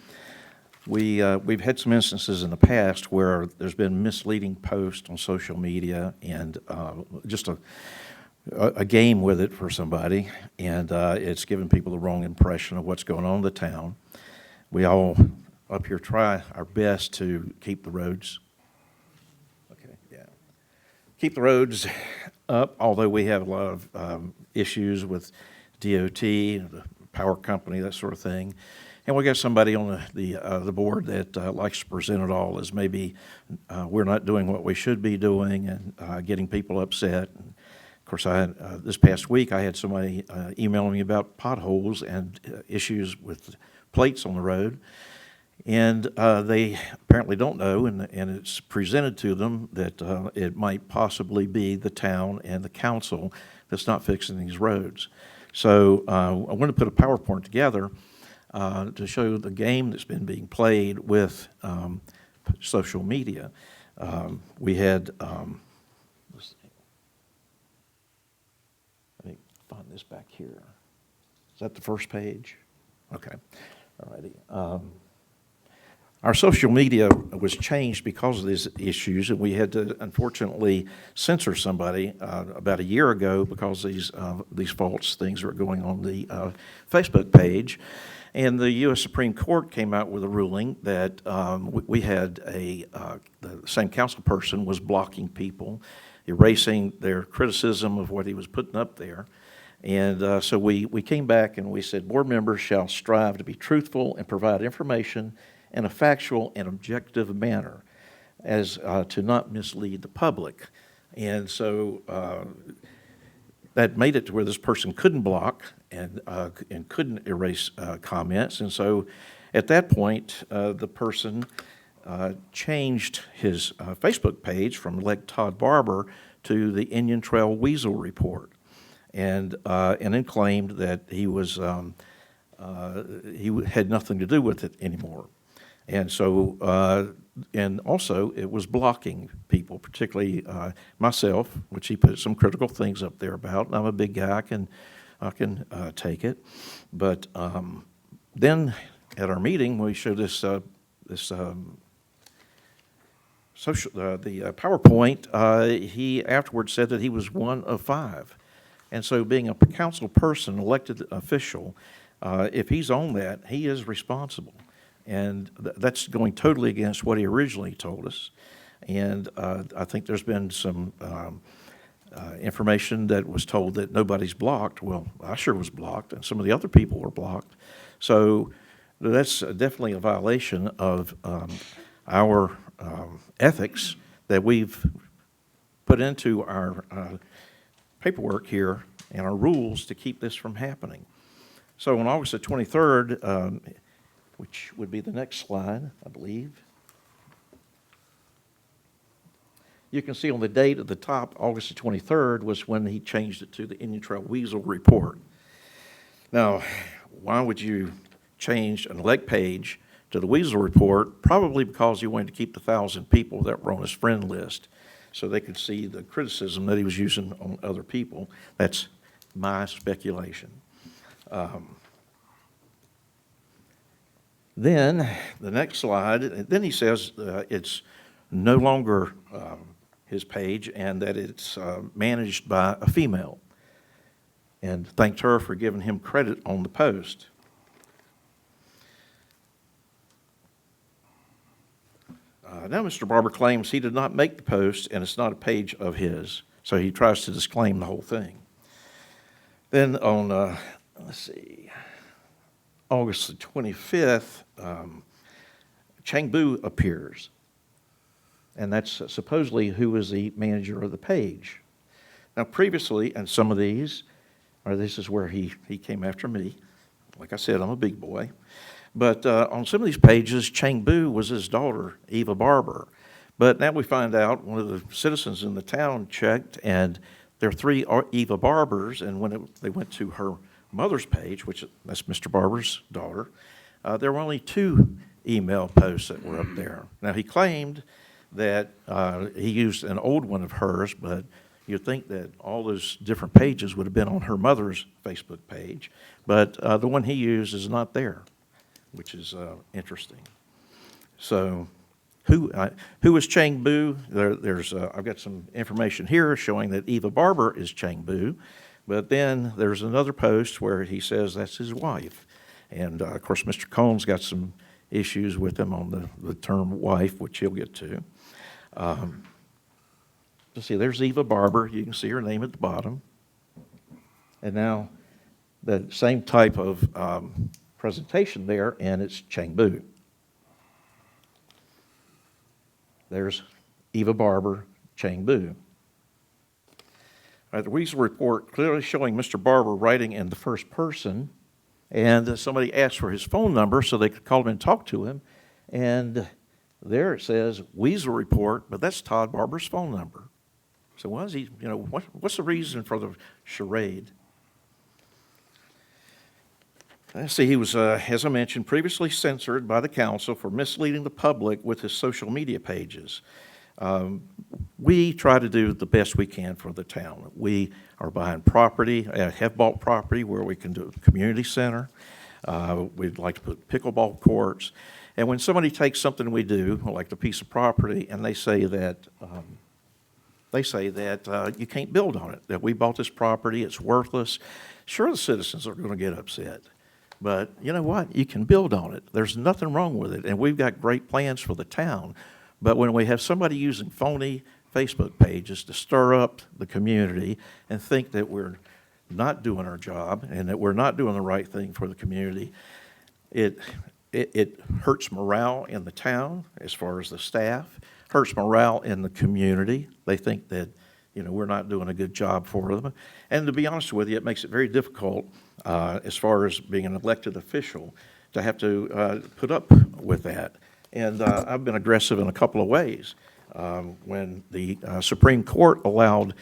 We've had some instances in the past where there's been misleading posts on social media and just a game with it for somebody, and it's given people the wrong impression of what's going on in the town. We all up here try our best to keep the roads. Keep the roads up, although we have a lot of issues with DOT, the power company, that sort of thing. And we got somebody on the board that likes to present it all as maybe we're not doing what we should be doing and getting people upset. And of course, this past week I had somebody emailing me about potholes and issues with plates on the road. And they apparently don't know, and it's presented to them that it might possibly be the town and the council that's not fixing these roads. So I want to put a PowerPoint together to show the game that's been being played with social media. We had, let's see. Let me find this back here. Is that the first page? Okay, all righty. Our social media was changed because of these issues, and we had to unfortunately censor somebody about a year ago because these false things were going on the Facebook page. And the U.S. Supreme Court came out with a ruling that we had the same council person was blocking people, erasing their criticism of what he was putting up there. And so we came back and we said, board members shall strive to be truthful and provide information in a factual and objective manner as to not mislead the public. And so that made it to where this person couldn't block and couldn't erase comments. And so at that point, the person changed his Facebook page from Elect Todd Barber to the Indian Trail Weasel Report, and then claimed that he had nothing to do with it anymore. And so, and also it was blocking people, particularly myself, which he put some critical things up there about. And I'm a big guy, I can take it. But then at our meeting, we showed the PowerPoint. He afterwards said that he was one of 5. And so being a council person, elected official, if he's on that, he is responsible. And that's going totally against what he originally told us. And I think there's been some information that was told that nobody's blocked. Well, I sure was blocked, and some of the other people were blocked. So that's definitely a violation of our ethics that we've put into our paperwork here and our rules to keep this from happening. So on August the 23rd, which would be the next slide, I believe. You can see on the date at the top, August the 23rd, was when he changed it to the Indian Trail Weasel Report. Now, why would you change an elect page to the Weasel Report? Probably because he wanted to keep the 1,000 people that were on his friend list so they could see the criticism that he was using on other people. That's my speculation. Then, the next slide, then he says it's no longer his page and that it's managed by a female, and thanked her for giving him credit on the post. Now Mr. Barber claims he did not make the post and it's not a page of his, so he tries to disclaim the whole thing. Then on, let's see, August the 25th, Chang Bu appears, and that's supposedly who was the manager of the page. Now previously, and some of these, or this is where he came after me. Like I said, I'm a big boy. But on some of these pages, Chang Bu was his daughter, Eva Barber. But now we find out one of the citizens in the town checked, and there are 3 Eva Barbers, and when they went to her mother's page, which that's Mr. Barber's daughter, there were only 2 email posts that were up there. Now, he claimed that he used an old one of hers, but you'd think that all those different pages would have been on her mother's Facebook page, but the one he used is not there, which is interesting. So who is Chang Bu? I've got some information here showing that Eva Barber is Chang Bu, but then there's another post where he says that's his wife. And of course, Mr. Cohn's got some issues with him on the term wife, which he'll get to. Let's see, there's Eva Barber. You can see her name at the bottom. And now the same type of presentation there, and it's Chang Bu. There's Eva Barber, Chang Bu. The Weasel Report clearly showing Mr. Barber writing in the first person, and somebody asked for his phone number so they could call him and talk to him, and there it says Weasel Report, but that's Todd Barber's phone number. So why is he, what's the reason for the charade? Let's see, he was, as I mentioned, previously censored by the council for misleading the public with his social media pages. We try to do the best we can for the town. We are buying property, have bought property where we can do a community center. We'd like to put pickleball courts. And when somebody takes something we do, like a piece of property, and they say that you can't build on it, that we bought this property, it's worthless, sure, the citizens are going to get upset. But you know what? You can build on it. There's nothing wrong with it, and we've got great plans for the town. But when we have somebody using phony Facebook pages to stir up the community and think that we're not doing our job and that we're not doing the right thing for the community, it hurts morale in the town as far as the staff, hurts morale in the community. They think that, we're not doing a good job for them. And to be honest with you, it makes it very difficult as far as being an elected official to have to put up with that. And I've been aggressive in a couple of ways. When the Supreme Court allowed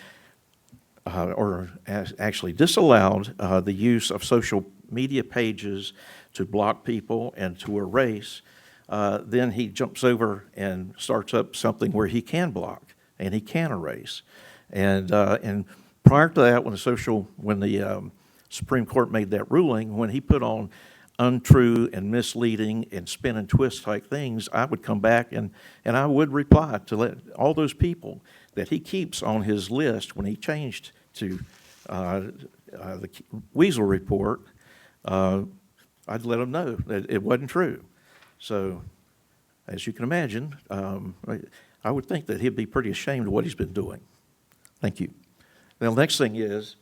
actually disallowed the use of social media pages to block people and to erase, then he jumps over and starts up something where he can block and he can erase. And prior to that, when the Supreme Court made that ruling, when he put on untrue and misleading and spin and twist type things, I would come back and I would reply to let all those people that he keeps on his list when he changed to the Weasel Report. I'd let them know that it wasn't true. So, as you can imagine, I would think that he'd be pretty ashamed of what he's been doing. Thank you. Now, the next thing is,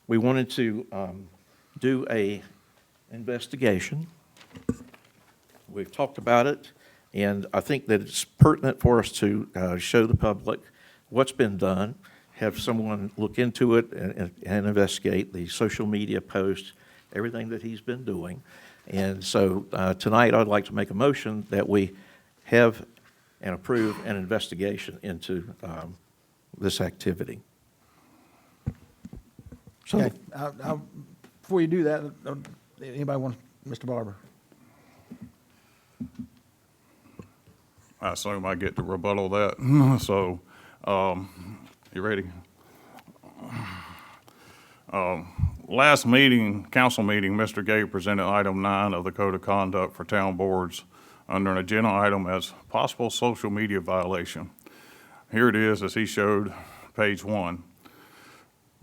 we wanted to do a investigation. We've talked about it, and I think that it's pertinent for us to show the public what's been done, have someone look into it and investigate the social media posts, everything that he's been doing. And so tonight I'd like to make a motion that we have and approve an investigation into this activity. So, Okay, before you do that, anybody want, Mr. Barber? I assume I get to rebuttal that. So, you ready? Last meeting, council meeting, Mr. Gay presented item 9 of the Code of Conduct for town boards under an agenda item as possible social media violation. Here it is, as he showed, page 1.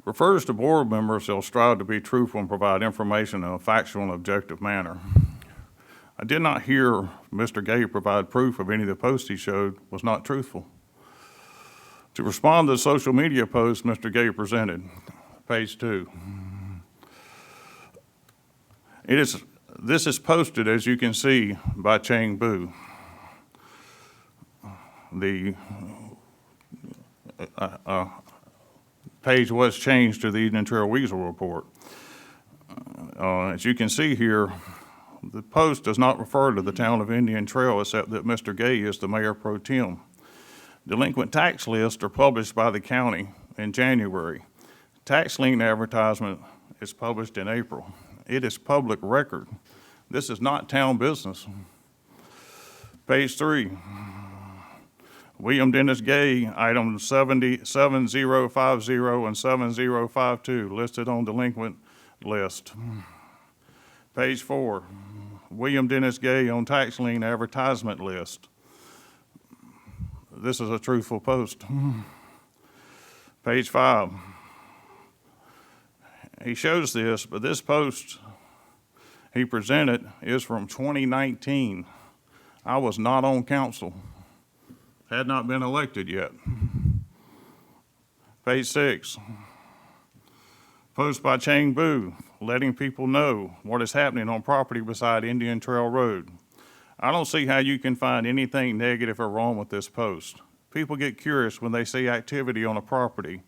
Refers to board members shall strive to be truthful and provide information in a factual and objective manner. I did not hear Mr. Gay provide proof of any of the posts he showed was not truthful. To respond to the social media post Mr. Gay presented, page 2. This is posted, as you can see, by Chang Bu. The page was changed to the Indian Trail Weasel Report. As you can see here, the post does not refer to the town of Indian Trail except that Mr. Gay is the mayor pro tem. Delinquent tax lists are published by the county in January. Tax lien advertisement is published in April. It is public record. This is not town business. Page 3. William Dennis Gay, items 7050 and 7052, listed on delinquent list. Page 4. William Dennis Gay on tax lien advertisement list. This is a truthful post. Page 5. He shows this, but this post he presented is from 2019. I was not on council, had not been elected yet. Page 6. Post by Chang Bu, letting people know what is happening on property beside Indian Trail Road. I don't see how you can find anything negative or wrong with this post. People get curious when they see activity on a property,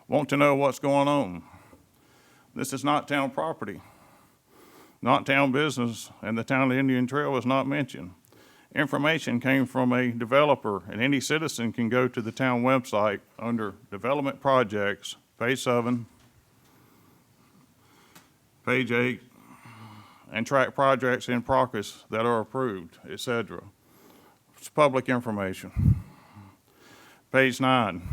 want to know what's going on. This is not town property, not town business, and the town of Indian Trail was not mentioned. Information came from a developer, and any citizen can go to the town website under Development Projects, page 7, page 8, and track projects in progress that are approved, etc. It's public information. Page 9.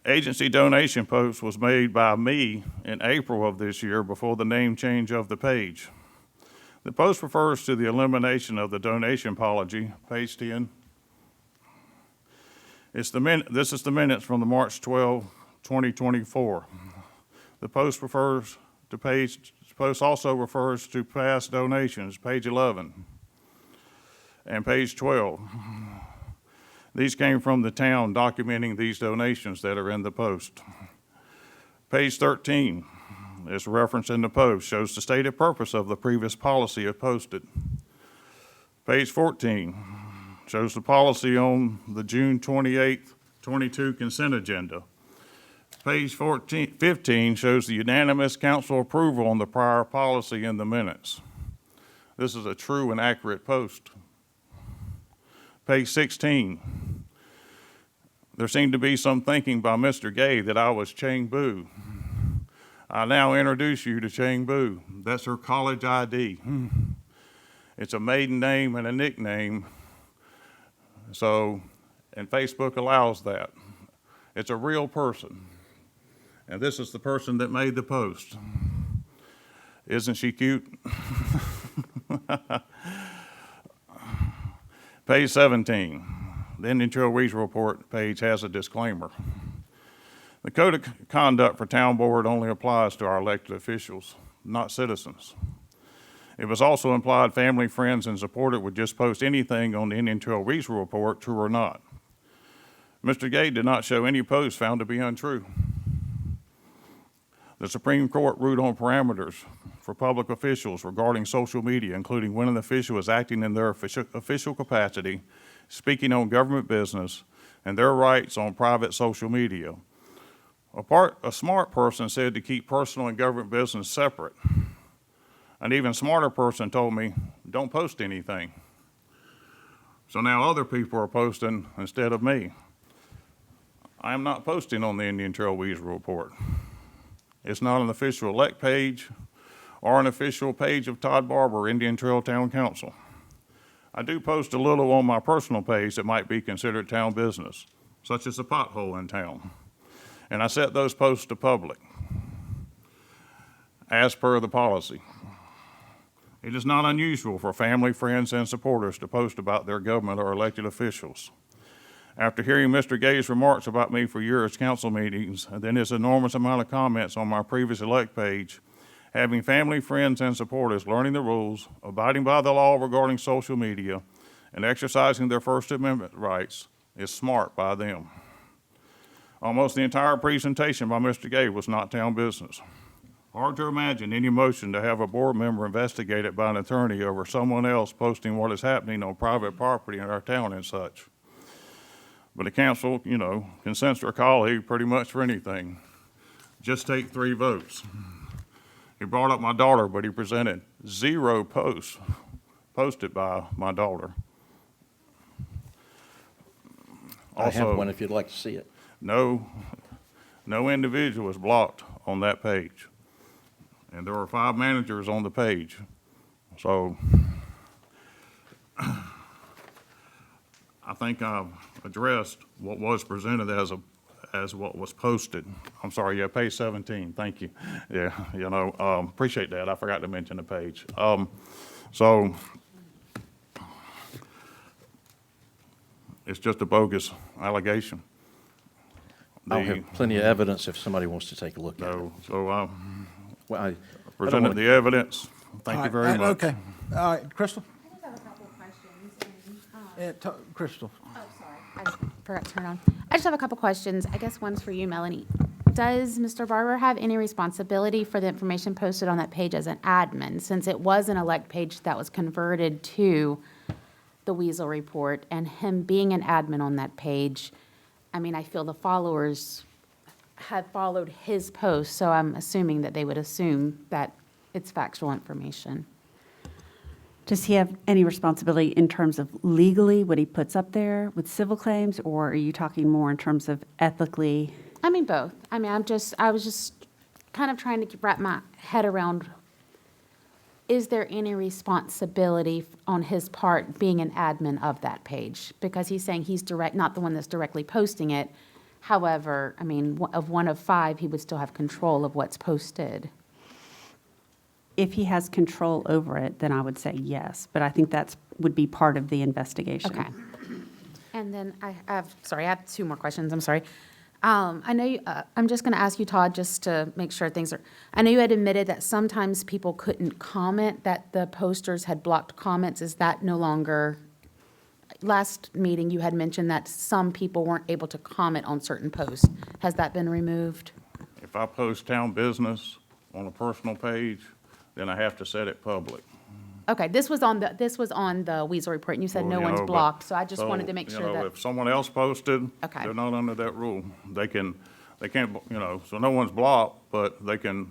Agency donation post was made by me in April of this year before the name change of the page. The post refers to the elimination of the donation policy, page 10. This is the minutes from the March 12, 2024. The post also refers to past donations, page 11, and page 12. These came from the town documenting these donations that are in the post. Page 13 is referenced in the post, shows the stated purpose of the previous policy if posted. Page 14 shows the policy on the June 28th, 22 consent agenda. Page 15 shows the unanimous council approval on the prior policy in the minutes. This is a true and accurate post. Page 16, there seemed to be some thinking by Mr. Gay that I was Chang Bu. I now introduce you to Chang Bu. That's her college ID. It's a maiden name and a nickname, and Facebook allows that. It's a real person. And this is the person that made the post. Isn't she cute? Page 17, the Indian Trail Regional Report page has a disclaimer. The Code of Conduct for Town Board only applies to our elected officials, not citizens. It was also implied family, friends, and supporters would just post anything on the Indian Trail Regional Report, true or not. Mr. Gay did not show any posts found to be untrue. The Supreme Court ruled on parameters for public officials regarding social media, including when an official is acting in their official capacity, speaking on government business, and their rights on private social media. A smart person said to keep personal and government business separate. An even smarter person told me, don't post anything. So now other people are posting instead of me. I am not posting on the Indian Trail Regional Report. It's not an official elect page or an official page of Todd Barber, Indian Trail Town Council. I do post a little on my personal page that might be considered town business, such as a pothole in town. And I set those posts to public, as per the policy. It is not unusual for family, friends, and supporters to post about their government or elected officials. After hearing Mr. Gay's remarks about me for years council meetings, and then his enormous amount of comments on my previous elect page, having family, friends, and supporters learning the rules, abiding by the law regarding social media, and exercising their First Amendment rights is smart by them. Almost the entire presentation by Mr. Gay was not town business. Hard to imagine any motion to have a board member investigated by an attorney over someone else posting what is happening on private property in our town and such. But the council, consents to a colleague pretty much for anything. Just take 3 votes. He brought up my daughter, but he presented 0 posts posted by my daughter. I have Also, one if you'd like to see it. no individual was blocked on that page. And there were 5 managers on the page. So I think I've addressed what was presented as what was posted. I'm sorry, yeah, page 17, thank you. Yeah, appreciate that. I forgot to mention the page. So it's just a bogus allegation. I'll have plenty of evidence if somebody wants to take a look at it. So Well, I don't presented wanna- the evidence. Thank you very much. Okay, all right, Crystal? I just have a couple of questions. Crystal? Oh, sorry, I forgot to turn on. I just have a couple questions. I guess one's for you, Melanie. Does Mr. Barber have any responsibility for the information posted on that page as an admin, since it was an elect page that was converted to the Weasel Report, and him being an admin on that page? I mean, I feel the followers have followed his post, so I'm assuming that they would assume that it's factual information. Does he have any responsibility in terms of legally what he puts up there with civil claims, or are you talking more in terms of ethically? I mean, both. I mean, I was just kind of trying to wrap my head around is there any responsibility on his part being an admin of that page? Because he's saying he's not the one that's directly posting it. However, I mean, of one of 5, he would still have control of what's posted. If he has control over it, then I would say yes, but I think would be part of the investigation. Okay. And then I have 2 more questions, I'm sorry. I know, I'm just going to ask you, Todd, just to make sure things are, I know you had admitted that sometimes people couldn't comment, that the posters had blocked comments. Is that no longer, last meeting you had mentioned that some people weren't able to comment on certain posts. Has that been removed? If I post town business on a personal page, then I have to set it public. Okay, this was on the Weasel Report, and you said no Well, you one's know, but- blocked, so I just wanted to make So, sure that. if someone else posted, Okay. they're not under that rule. They can't, so no one's blocked, but they can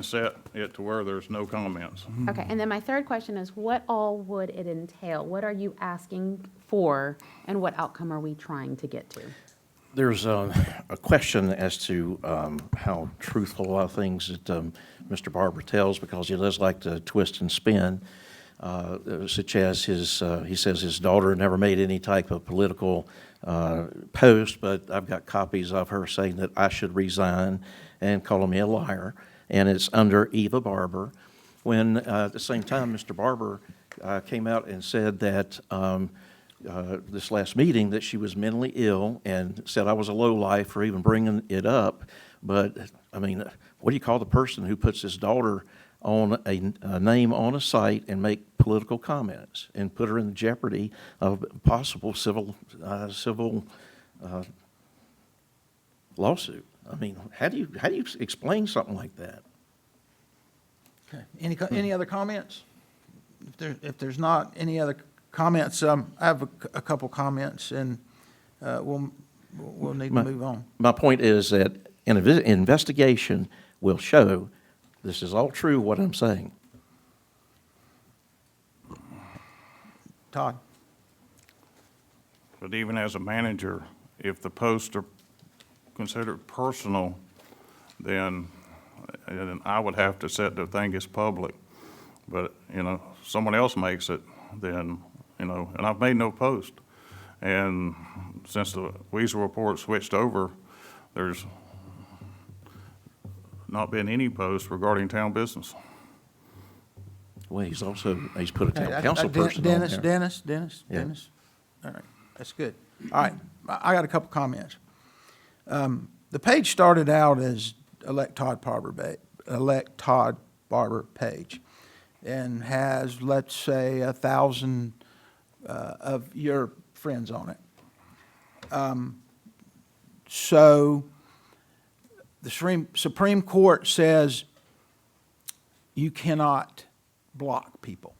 set it to where there's no comments. Okay, and then my third question is, what all would it entail? What are you asking for, and what outcome are we trying to get to? There's a question as to how truthful a lot of things that Mr. Barber tells, because he does like to twist and spin, such as he says his daughter never made any type of political post, but I've got copies of her saying that I should resign and calling me a liar, and it's under Eva Barber, when at the same time, Mr. Barber came out and said that this last meeting that she was mentally ill and said I was a lowlife for even bringing it up. But, I mean, what do you call the person who puts his daughter on a name on a site and make political comments and put her in jeopardy of possible civil lawsuit? I mean, how do you explain something like that? Okay. Any other comments? If there's not any other comments, I have a couple comments, and we'll need to move on. My point is that an investigation will show this is all true, what I'm saying. Todd? But even as a manager, if the posts are considered personal, then I would have to set the thing as public. But, someone else makes it, then, and I've made no post. And since the Weasel Report switched over, there's not been any post regarding town business. Well, he's put a town Hey, council person on there. Dennis. Yeah. All right, that's good. All right, I got a couple comments. The page started out as Elect Todd Barber page, and has, let's say, 1,000 of your friends on it. So the Supreme Court says you cannot block people.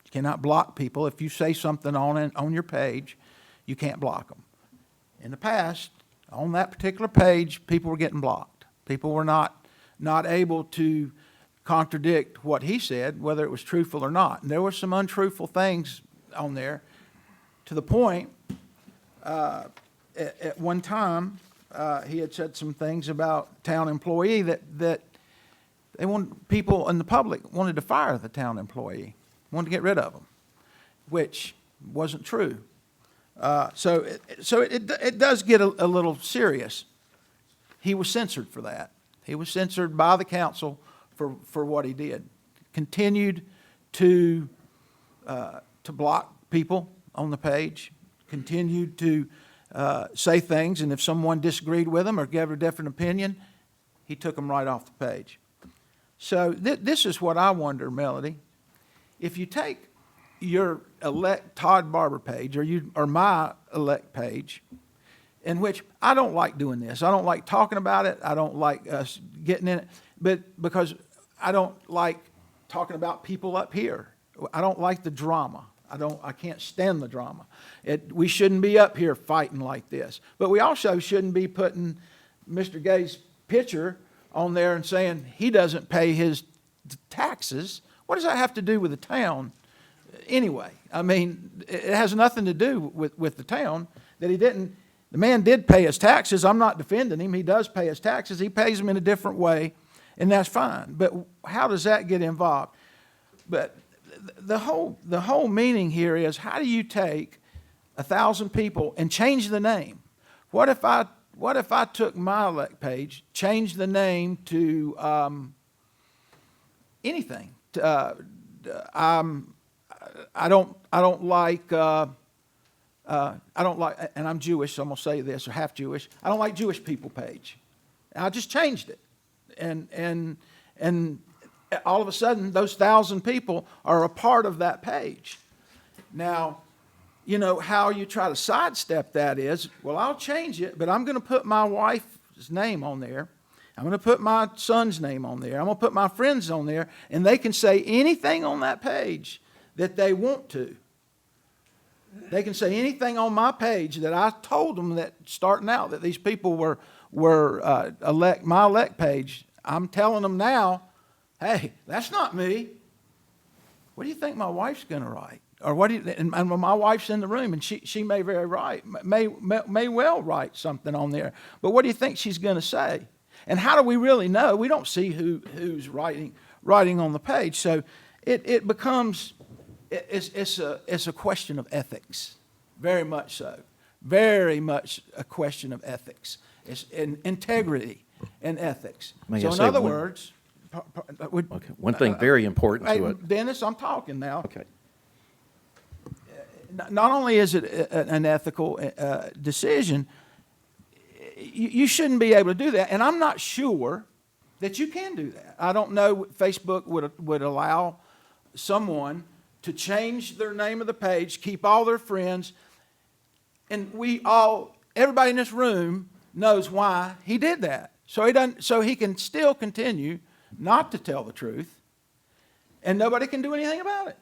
You cannot block people. If you say something on your page, you can't block them. In the past, on that particular page, people were getting blocked. People were not able to contradict what he said, whether it was truthful or not. And there were some untruthful things on there, to the point, at one time, he had said some things about town employee that they wanted, people in the public wanted to fire the town employee, wanted to get rid of him, which wasn't true. So it does get a little serious. He was censored for that. He was censored by the council for what he did. Continued to block people on the page, continued to say things, and if someone disagreed with him or gave a different opinion, he took them right off the page. So this is what I wonder, Melody. If you take your Elect Todd Barber page or my elect page, in which I don't like doing this. I don't like talking about it. I don't like us getting in it, but because I don't like talking about people up here. I don't like the drama. I can't stand the drama. We shouldn't be up here fighting like this. But we also shouldn't be putting Mr. Gay's picture on there and saying he doesn't pay his taxes. What does that have to do with the town anyway? I mean, it has nothing to do with the town that he didn't. The man did pay his taxes. I'm not defending him. He does pay his taxes. He pays them in a different way, and that's fine. But how does that get involved? But the whole meaning here is, how do you take 1,000 people and change the name? What if I took my elect page, changed the name to anything? I don't like, and I'm Jewish, so I'm gonna say this, or half Jewish. I don't like Jewish people page. And I just changed it, and all of a sudden, those 1,000 people are a part of that page. Now, you know, how you try to sidestep that is, well, I'll change it, but I'm going to put my wife's name on there. I'm going to put my son's name on there. I'm going to put my friends on there, and they can say anything on that page that they want to. They can say anything on my page that I told them that starting out that these people were my elect page. I'm telling them now, hey, that's not me. What do you think my wife's going to write? Or what do you, and my wife's in the room, and she may may well write something on there. But what do you think she's going to say? And how do we really know? We don't see who's writing on the page. So it becomes it's a question of ethics, very much so, very much a question of ethics. It's integrity and ethics. May I So in say other one- words, Okay, one thing very important hey, to it. Dennis, I'm talking now. Okay. Not only is it an ethical decision, you shouldn't be able to do that. And I'm not sure that you can do that. I don't know Facebook would allow someone to change their name of the page, keep all their friends, and everybody in this room knows why he did that. So he can still continue not to tell the truth, and nobody can do anything about it.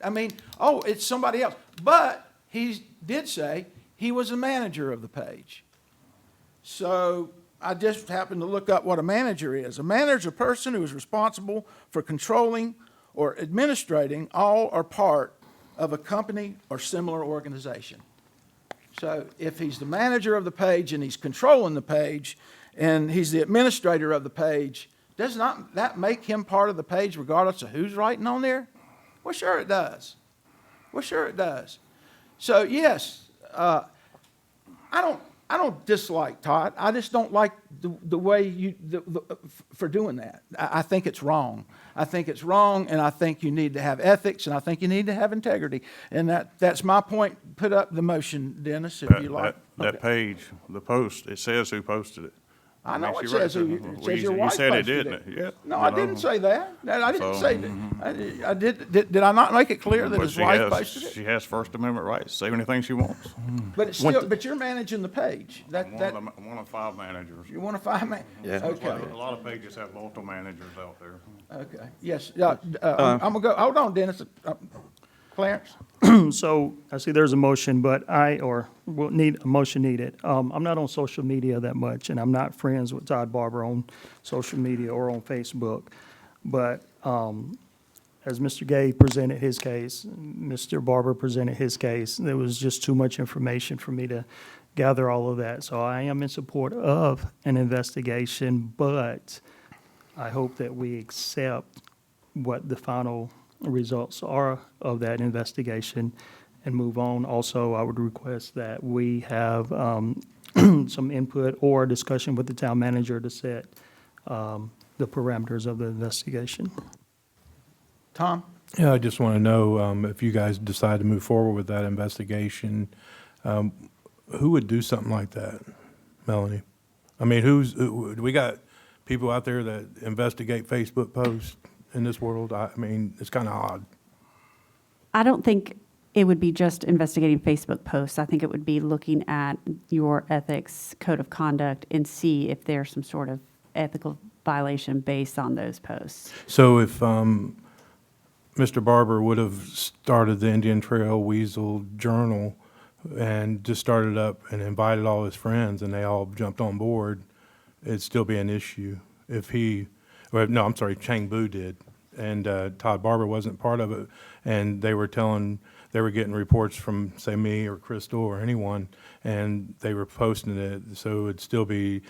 I mean, it's somebody else. But he did say he was a manager of the page. So I just happened to look up what a manager is. A manager is a person who is responsible for controlling or administrating all or part of a company or similar organization. So if he's the manager of the page and he's controlling the page and he's the administrator of the page, does not that make him part of the page regardless of who's writing on there? Well, sure it does. Well, sure it does. So yes, I don't dislike Todd. I just don't like the way for doing that. I think it's wrong. I think it's wrong, and I think you need to have ethics, and I think you need to have integrity. And that's my point. Put up the motion, Dennis, if you like. That page, the post, it says who posted it. I know it she writes says who. It says your you wife said it, posted didn't it? Yeah. No, I didn't say that. I didn't So- say that. I did. Did I not make it clear that But his she wife has, posted it? she has First Amendment rights, say anything she wants. But it's still. But you're managing the page. One of 5 managers. You want to find me? Yeah. Okay. A lot of pages have multiple managers out there. Okay. Yes. I'm gonna go. Hold on, Dennis. Clarence. So I see there's a motion, but will need a motion needed. I'm not on social media that much, and I'm not friends with Todd Barber on social media or on Facebook. But as Mr. Gay presented his case, Mr. Barber presented his case, there was just too much information for me to gather all of that. So I am in support of an investigation, but I hope that we accept what the final results are of that investigation and move on. Also, I would request that we have some input or discussion with the town manager to set the parameters of the investigation. Tom. Yeah, I just want to know if you guys decide to move forward with that investigation, who would do something like that, Melanie? I mean, we got people out there that investigate Facebook posts in this world. I mean, it's kind of odd. I don't think it would be just investigating Facebook posts. I think it would be looking at your ethics code of conduct and see if there's some sort of ethical violation based on those posts. So if Mr. Barber would have started the Indian Trail Weasel Journal and just started up and invited all his friends and they all jumped on board, it'd still be an issue. Chang Bu did, and Todd Barber wasn't part of it, and they were getting reports from, say, me or Crystal or anyone, and they were posting it, so it'd still be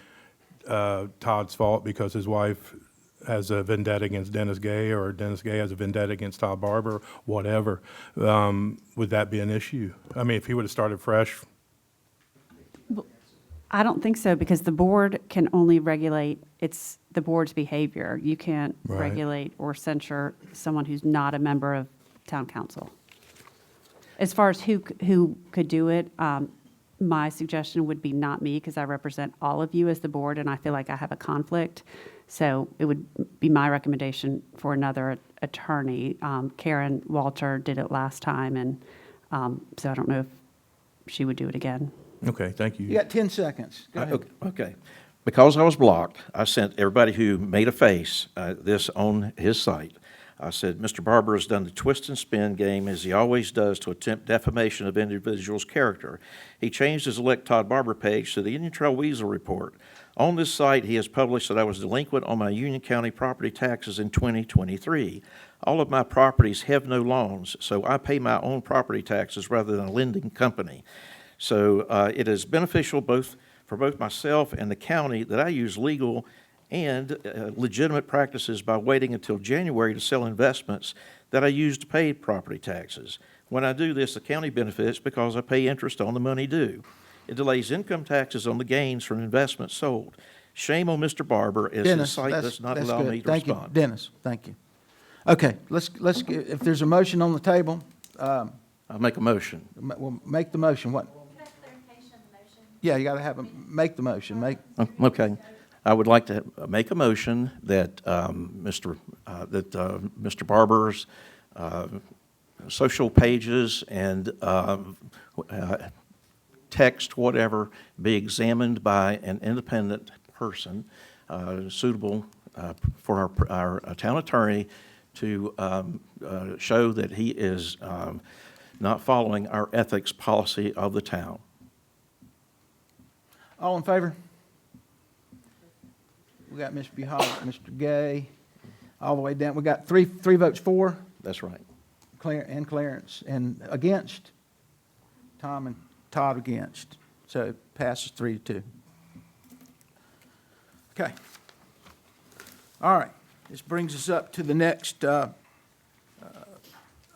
Todd's fault because his wife has a vendetta against Dennis Gay, or Dennis Gay has a vendetta against Todd Barber, whatever, would that be an issue? I mean, if he would have started fresh, I don't think so, because the board can only regulate, it's the board's behavior. You can't Right. regulate or censure someone who's not a member of town council. As far as who could do it, my suggestion would be not me, because I represent all of you as the board, and I feel like I have a conflict. So it would be my recommendation for another attorney. Karen Walter did it last time, and so I don't know if she would do it again. okay, thank you. You got 10 seconds. Go ahead. Okay. Because I was blocked, I sent everybody who made a face this on his site. I said, Mr. Barber has done the twist and spin game as he always does to attempt defamation of individual's character. He changed his Elect Todd Barber page to the Indian Trail Weasel Report. On this site, he has published that I was delinquent on my Union County property taxes in 2023. All of my properties have no loans, so I pay my own property taxes rather than a lending company. So it is beneficial for both myself and the county that I use legal and legitimate practices by waiting until January to sell investments that I use to pay property taxes. When I do this, the county benefits because I pay interest on the money due. It delays income taxes on the gains from investments sold. Shame on Mr. Barber as his Dennis, site does not allow good. me to Thank respond. you, Dennis, thank you. Okay, let's get, if there's a motion on the table, I'll make a motion. we'll make the motion. What? Yeah, you got to have make the motion. Okay. I would like to make a motion that Mr. Barber's social pages and text, whatever, be examined by an independent person suitable for our town attorney to show that he is not following our ethics policy of the town. All in favor? We got Mr. Buholic, Mr. Gay, all the way down. We got three votes for, That's right. Clarence, and against. Tom and Todd against. So it passes 3-2. Okay. All right. This brings us up to the next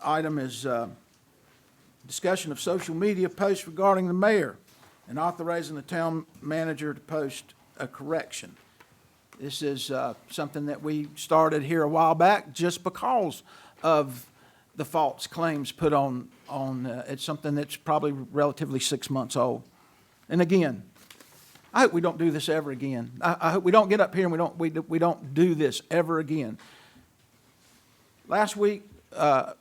item is discussion of social media posts regarding the mayor and authorizing the town manager to post a correction. This is something that we started here a while back just because of the false claims put on it's something that's probably relatively 6 months old. And again, I hope we don't do this ever again. I hope we don't get up here and we don't do this ever again. Last week, I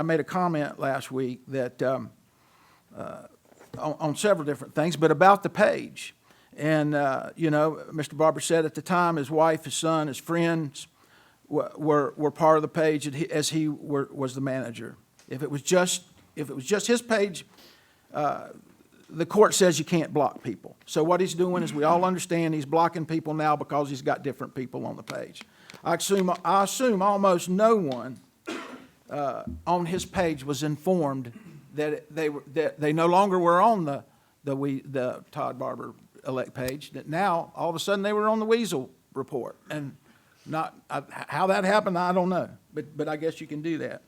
made a comment last week that on several different things, but about the page. And, Mr. Barber said at the time his wife, his son, his friends were part of the page as he was the manager. If it was just his page, the court says you can't block people. So what he's doing is, we all understand, he's blocking people now because he's got different people on the page. I assume almost no one on his page was informed that they no longer were on the Todd Barber elect page, that now all of a sudden they were on the Weasel report. And how that happened, I don't know, but I guess you can do that.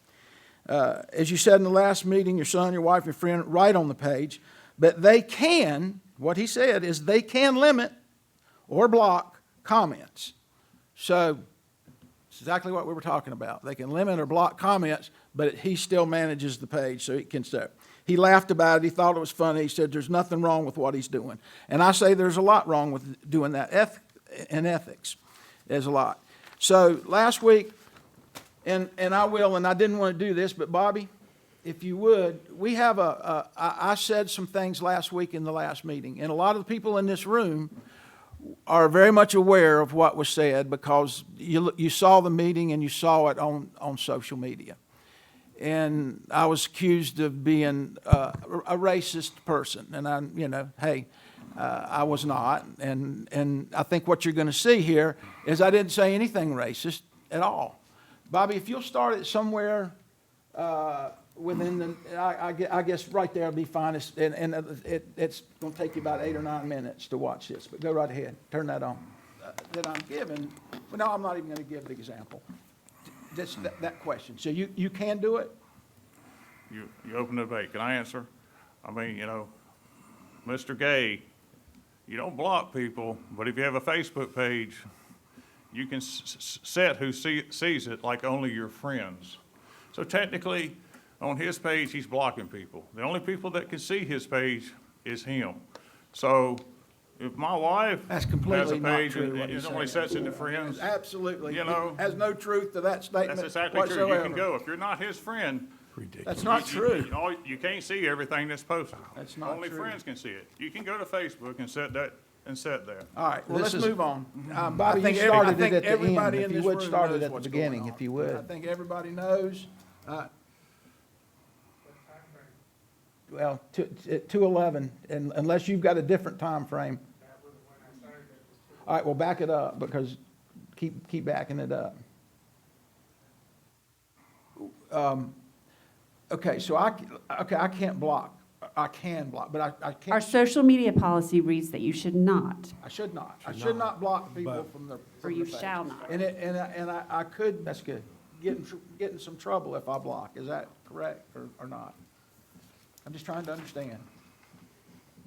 As you said in the last meeting, your son, your wife, your friend write on the page, but they can, what he said is they can limit or block comments. So it's exactly what we were talking about. They can limit or block comments, but he still manages the page, so he can stay. He laughed about it. He thought it was funny. He said there's nothing wrong with what he's doing. And I say there's a lot wrong with doing that. In ethics, there's a lot. So last week, and I didn't want to do this, but Bobby, if you would, we have I said some things last week in the last meeting, and a lot of the people in this room are very much aware of what was said because you saw the meeting and you saw it on social media. And I was accused of being a racist person, and I was not. And I think what you're going to see here is I didn't say anything racist at all. Bobby, if you'll start it somewhere within the, I guess right there will be fine. It's going to take you about 8 or 9 minutes to watch this, but go right ahead. Turn that on. that I'm giving, well, no, I'm not even going to give the example. Just that question. So you can do it? You open the debate. Can I answer? I mean, you know, Mr. Gay, you don't block people, but if you have a Facebook page, you can set who sees it like only your friends. So technically, on his page, he's blocking people. The only people that can see his page is him. So if my wife That's has a completely not page true what and he's it only saying. sets into friends, Absolutely. You know, Has no truth to that statement that's exactly whatsoever. true. You can go. If you're not his friend, That's not true. you can't see everything that's posted. That's not Only true. friends can see it. You can go to Facebook and set there. All right, well, let's move on. Bobby, I you think started I think it at the everybody end. in If you this would, room start it knows at the what's beginning, going on. if you would. I think everybody knows. Well, at 2:11, and unless you've got a different time frame. All right, well, back it up, because keep backing it up. Okay, so I can't block. I can block, but I Our can't. social media policy reads that you should not. I should not. I should not block people from the. Or you shall not. And I could. That's good. Get in some trouble if I block. Is that correct or not? I'm just trying to understand.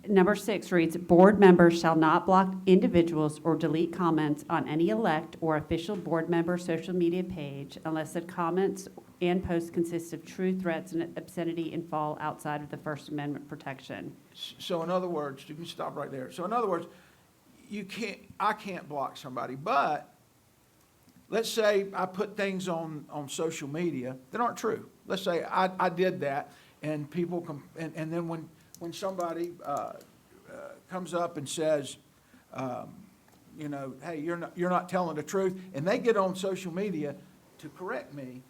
Number 6 reads, "Board members shall not block individuals or delete comments on any elect or official board member social media page unless the comments and posts consist of true threats and obscenity and fall outside of the First Amendment protection." So in other words, you can stop right there. So in other words, I can't block somebody, but let's say I put things on social media that aren't true. Let's say I did that, and people and then when somebody comes up and says, you know, hey, you're not telling the truth, and they get on social media to correct me,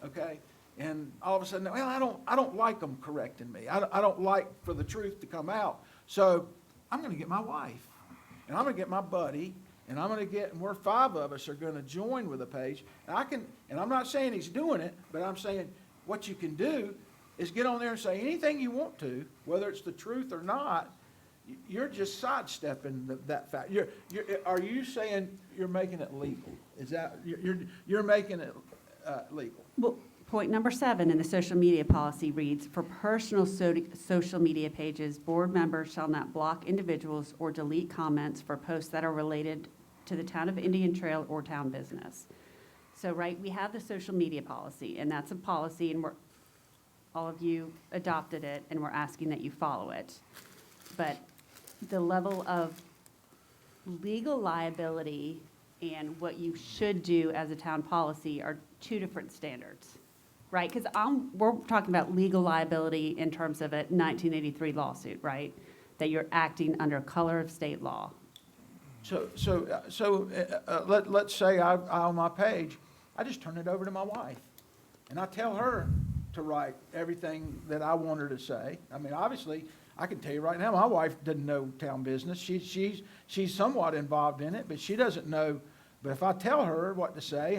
okay, and all of a sudden, well, I don't like them correcting me. I don't like for the truth to come out. So I'm going to get my wife, and I'm going to get my buddy, and and we're 5 of us are going to join with a page. And I'm not saying he's doing it, but I'm saying what you can do is get on there and say anything you want to, whether it's the truth or not. You're just sidestepping that fact. Are you saying you're making it legal? Is that, you're making it legal? Well, point number 7 in the social media policy reads, "For personal social media pages, board members shall not block individuals or delete comments for posts that are related to the town of Indian Trail or town business." So, right, we have the social media policy, and that's a policy, and all of you adopted it, and we're asking that you follow it. But the level of legal liability and what you should do as a town policy are 2 different standards, right? Because we're talking about legal liability in terms of a 1983 lawsuit, right? That you're acting under color of state law. Let's say I on my page, I just turn it over to my wife, and I tell her to write everything that I want her to say. I mean, obviously, I can tell you right now, my wife doesn't know town business. She's somewhat involved in it, but she doesn't know. But if I tell her what to say,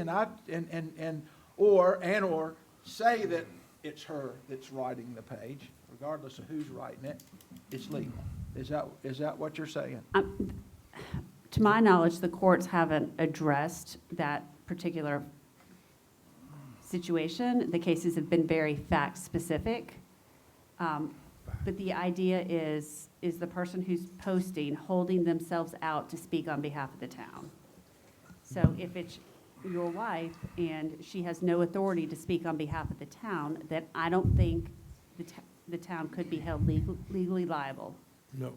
or say that it's her that's writing the page, regardless of who's writing it, it's legal. Is that what you're saying? To my knowledge, the courts haven't addressed that particular situation. The cases have been very fact-specific. But the idea is the person who's posting holding themselves out to speak on behalf of the town. So if it's your wife and she has no authority to speak on behalf of the town, then I don't think the town could be held legally liable. No.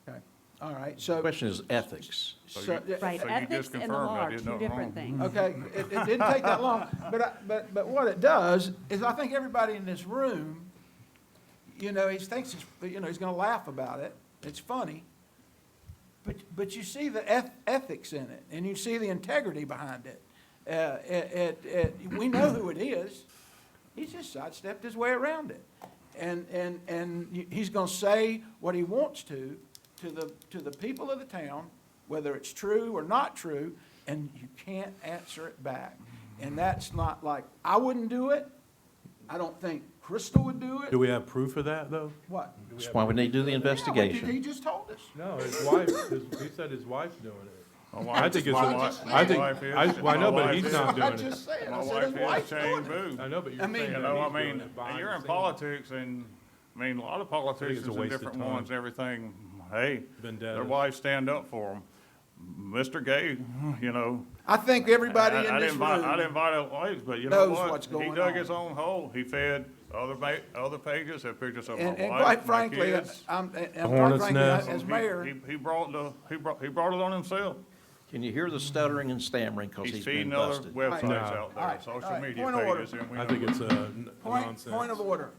Okay, all right, so. The question is ethics. Right, ethics and the law are 2 different things. Okay, it didn't take that long, but what it does is I think everybody in this room, you know, he thinks he's going to laugh about it. It's funny, but you see the ethics in it, and you see the integrity behind it. We know who it is. He's just sidestepped his way around it, and he's going to say what he wants to the people of the town, whether it's true or not true, and you can't answer it back. And that's not like, I wouldn't do it. I don't think Crystal would do it. Do we have proof of that, though? What? That's why we need to do the investigation. He just told us. No, his wife, he said his wife's doing it. I think it's, I think, well, I know, but he's not I doing it. just said, My I said wife his is wife's Shane doing it. Boo. I know, but I you're mean- saying You that know, I he's doing mean, it behind you're the in scenes. politics, and, I mean, a lot of politicians a and waste of different time. ones, everything, hey, Vendetta. their wives stand up for them. Mr. Gay, you know. I think everybody in I this didn't invite, I room, didn't invite a wives, but you know knows what? what's He going dug on. his own hole. He fed other pages, have pictures of my and wife, quite my frankly, kids. I'm, and quite hornet's frankly, nest. as mayor, He brought it on himself. Can you hear the stuttering and stammering because He's he's been feeding other busted? websites No. out there, Alright, social alright, media point of order. pages, and we I know. think it's a nonsense. point of order.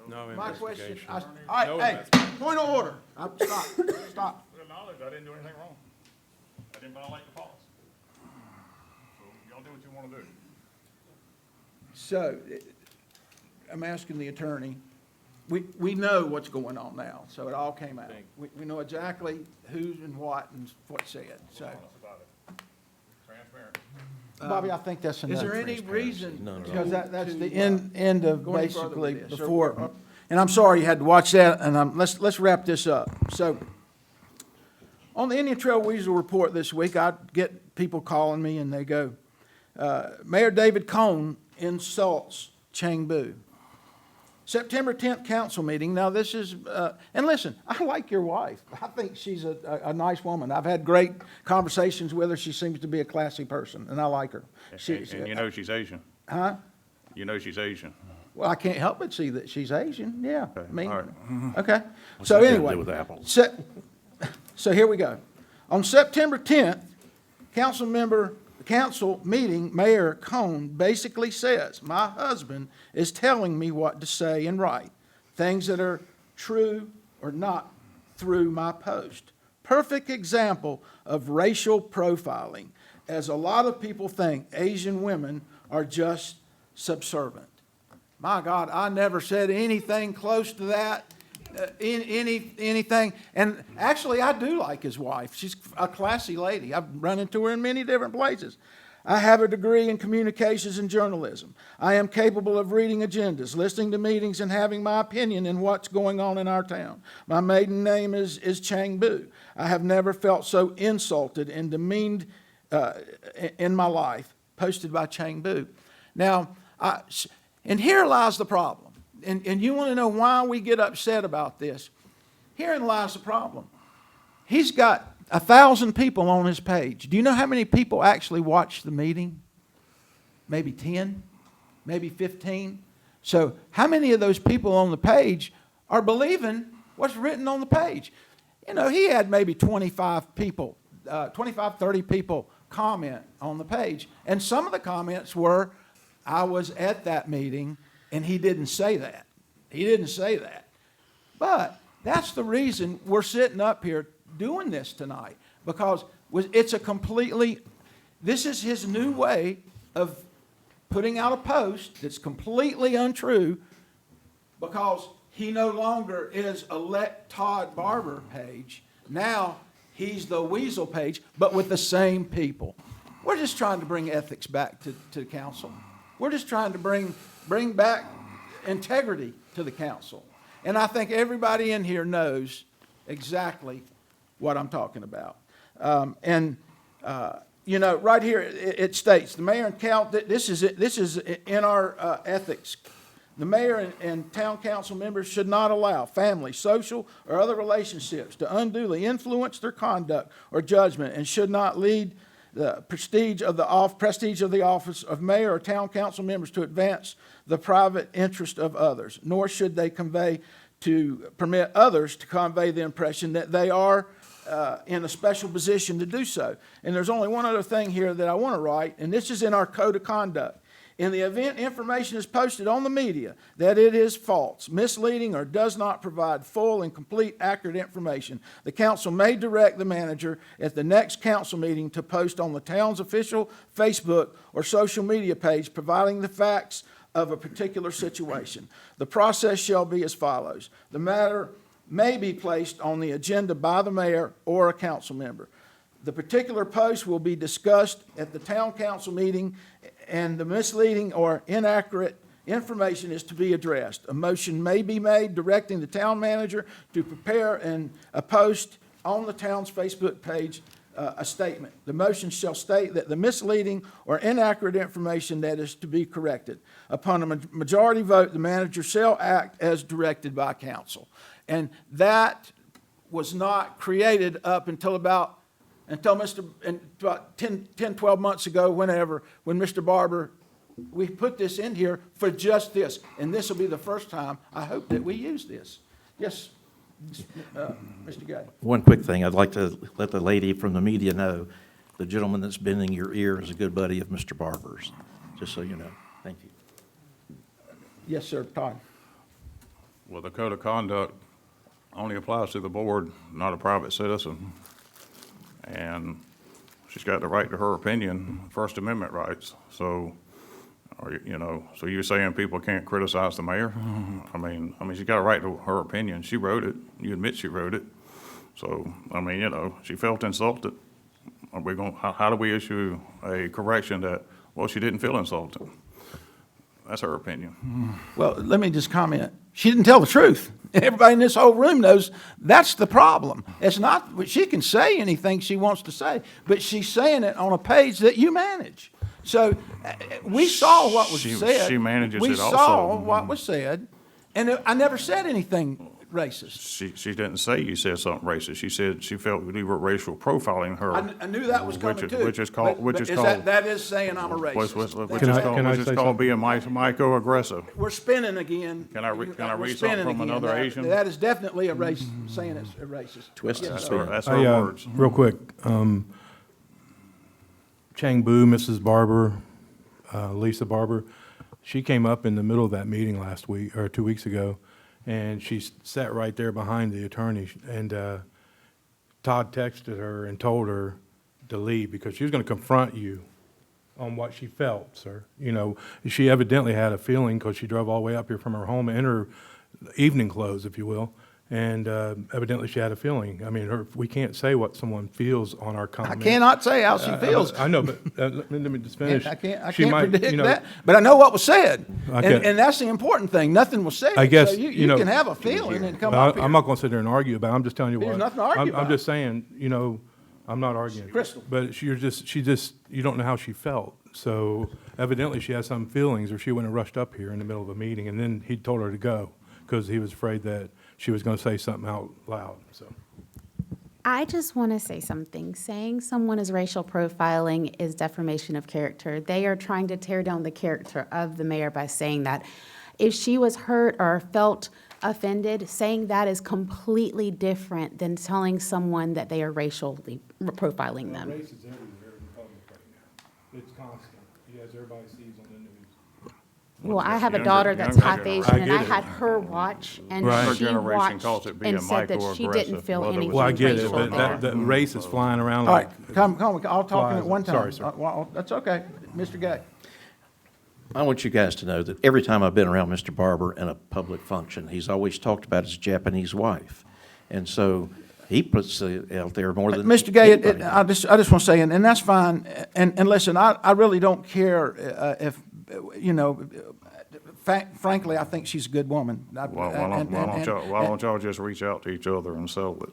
No My question, investigation. all right, No hey, point of order. Stop. Acknowledge I didn't do anything wrong. I didn't violate the policy. So y'all do what you wanna do. So, I'm asking the attorney, we know what's going on now, so it all came out. We know exactly who's and what and what's said, so. Honest about it. Transparent. Bobby, I think that's enough. Is Is there there any any reason- reason, None at because all. that's the end of go any further basically with this? before, and I'm sorry you had to watch that, and let's wrap this up. So, on the Indian Trail Weasel Report this week, I get people calling me and they go, Mayor David Cone insults Chang Bu. September 10th council meeting. Now, this is, and listen, I like your wife. I think she's a nice woman. I've had great conversations with her. She seems to be a classy person, and I like her. And you know she's Asian. Huh? You know she's Asian. Well, I can't help but see that she's Asian, yeah. I mean, all right. okay. What's So that got to anyway. do with apples? So here we go. On September 10th, council meeting, Mayor Cone basically says, my husband is telling me what to say and write, things that are true or not through my post. Perfect example of racial profiling, as a lot of people think Asian women are just subservient. My God, I never said anything close to that, anything. And actually, I do like his wife. She's a classy lady. I've run into her in many different places. I have a degree in communications and journalism. I am capable of reading agendas, listening to meetings, and having my opinion in what's going on in our town. My maiden name is Chang Bu. I have never felt so insulted and demeaned in my life, posted by Chang Bu. Now, and here lies the problem. And you want to know why we get upset about this. Herein lies the problem. He's got 1,000 people on his page. Do you know how many people actually watched the meeting? Maybe 10, maybe 15. So how many of those people on the page are believing what's written on the page? You know, he had maybe 25 people, 25, 30 people comment on the page. And some of the comments were, I was at that meeting and he didn't say that. He didn't say that. But that's the reason we're sitting up here doing this tonight, because it's a completely, this is his new way of putting out a post that's completely untrue, because he no longer is Elect Todd Barber page. Now he's the Weasel page, but with the same people. We're just trying to bring ethics back to council. We're just trying to bring back integrity to the council. And I think everybody in here knows exactly what I'm talking about. You know, right here it states, the mayor and council, this is in our ethics. The mayor and town council members should not allow family, social, or other relationships to unduly influence their conduct or judgment, and should not lead the prestige of the office of mayor or town council members to advance the private interest of others, nor should they permit others to convey the impression that they are in a special position to do so. And there's only one other thing here that I want to write, and this is in our code of conduct. In the event information is posted on the media that it is false, misleading, or does not provide full and complete accurate information, the council may direct the manager at the next council meeting to post on the town's official Facebook or social media page providing the facts of a particular situation. The process shall be as follows. The matter may be placed on the agenda by the mayor or a council member. The particular post will be discussed at the town council meeting, and the misleading or inaccurate information is to be addressed. A motion may be made directing the town manager to prepare a post on the town's Facebook page a statement. The motion shall state that the misleading or inaccurate information that is to be corrected. Upon a majority vote, the manager shall act as directed by council. And that was not created up until about 12 months ago, whenever, when Mr. Barber, we put this in here for just this. And this will be the first time, I hope, that we use this. Yes, Mr. Gay. One quick thing, I'd like to let the lady from the media know, the gentleman that's bending your ear is a good buddy of Mr. Barber's, just so you know. Thank you. Yes, sir, Todd. Well, the code of conduct only applies to the board, not a private citizen. And she's got the right to her opinion, First Amendment rights. So, so you're saying people can't criticize the mayor? I mean, she's got a right to her opinion. She wrote it. You admit she wrote it. So, she felt insulted. Are we how do we issue a correction that, well, she didn't feel insulted? That's her opinion. Well, let me just comment. She didn't tell the truth. Everybody in this whole room knows that's the problem. It's not, she can say anything she wants to say, but she's saying it on a page that you manage. So we saw what was said. She manages it also. We saw what was said, and I never said anything racist. She didn't say you said something racist. She said she felt you were racial profiling her. I knew that was coming too. Which is called. That is saying I'm a racist. Which is called being microaggressive. We're spinning again. Can I read something from another Asian? That is definitely a racist, saying it's a racist. Twisted. Yes, That's her words. Real quick, Chang Bu, Mrs. Barber, Lisa Barber, she came up in the middle of that meeting last week, or 2 weeks ago, and she sat right there behind the attorney, and Todd texted her and told her to leave because she was going to confront you on what she felt, sir. She evidently had a feeling because she drove all the way up here from her home in her evening clothes, if you will, and evidently she had a feeling. We can't say what someone feels on our I comments. cannot say how she feels. I know, but let me just finish. I can't She might, predict you know, that, but I know what was said, Okay. and that's the important thing. Nothing was said. I guess, so you you know, can have a feeling and come Well, up here. I'm not going to sit there and argue about it. I'm just telling you There's what. nothing to argue I'm about. just saying, I'm not arguing. Crystal. But you don't know how she felt. So evidently she has some feelings, or she wouldn't have rushed up here in the middle of a meeting, and then he told her to go because he was afraid that she was going to say something out loud, so. I just want to say something. Saying someone is racial profiling is defamation of character. They are trying to tear down the character of the mayor by saying that. If she was hurt or felt offended, saying that is completely different than telling someone that they are racially profiling them. Race is everywhere in the public right now. It's constant, as everybody sees on the news. Well, I have a Younger- daughter that's younger half generation. Asian, I and get I it. had her watch, and Right. Her she generation watched calls it being and said that she didn't microaggressive. feel Well, anything Well, I get it, racial but there. that race is flying around All right, like. come, all talking at one time. Sorry, sir. Well, that's okay. Mr. Gay. I want you guys to know that every time I've been around Mr. Barber in a public function, he's always talked about his Japanese wife. And so he puts it out there more than Mr. Gay, anybody I just want to say, and that's fine, and listen, I really don't care if, frankly, I think she's a good woman. Why don't y'all just reach out to each other and settle it?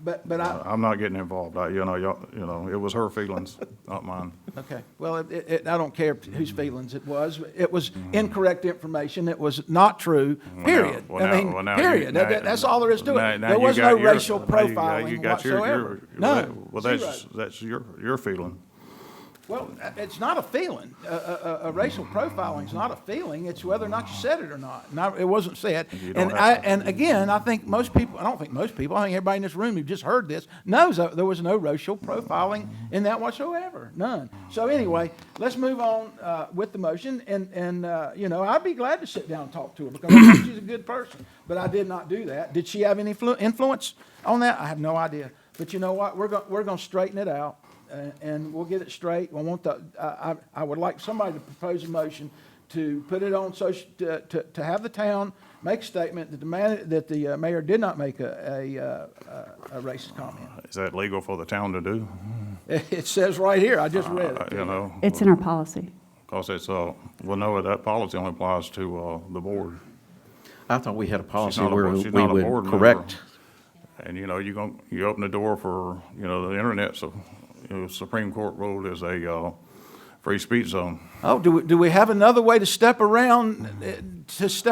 But I'm not getting involved. It was her feelings, not mine. okay, well, I don't care whose feelings it was. It was incorrect information. It was not true, period. Period. That's all there is to it. There was no racial profiling whatsoever. None. Well, Zero. that's your feeling. Well, it's not a feeling. A racial profiling is not a feeling. It's whether or not you said it or not. It wasn't said. And again, I think most people, I don't think most people, I think everybody in this room who just heard this knows that there was no racial profiling in that whatsoever. None. So anyway, let's move on with the motion. And I'd be glad to sit down and talk to her because I think she's a good person. But I did not do that. Did she have any influence on that? I have no idea. But you know what? We're going to straighten it out. And we'll get it straight. I would like somebody to propose a motion to put it on social, to have the town make a statement that the mayor did not make a racist comment. Is that legal for the town to do? It says right here, I just read it. It's in our policy. Because it's, that policy only applies to the board. I thought we had a policy not a- where she's we not a would board member. correct. And, you know, you open the door for, you know, the internet, so, you know, Supreme Court ruled as a free speech zone. Oh, do we have another way to step around,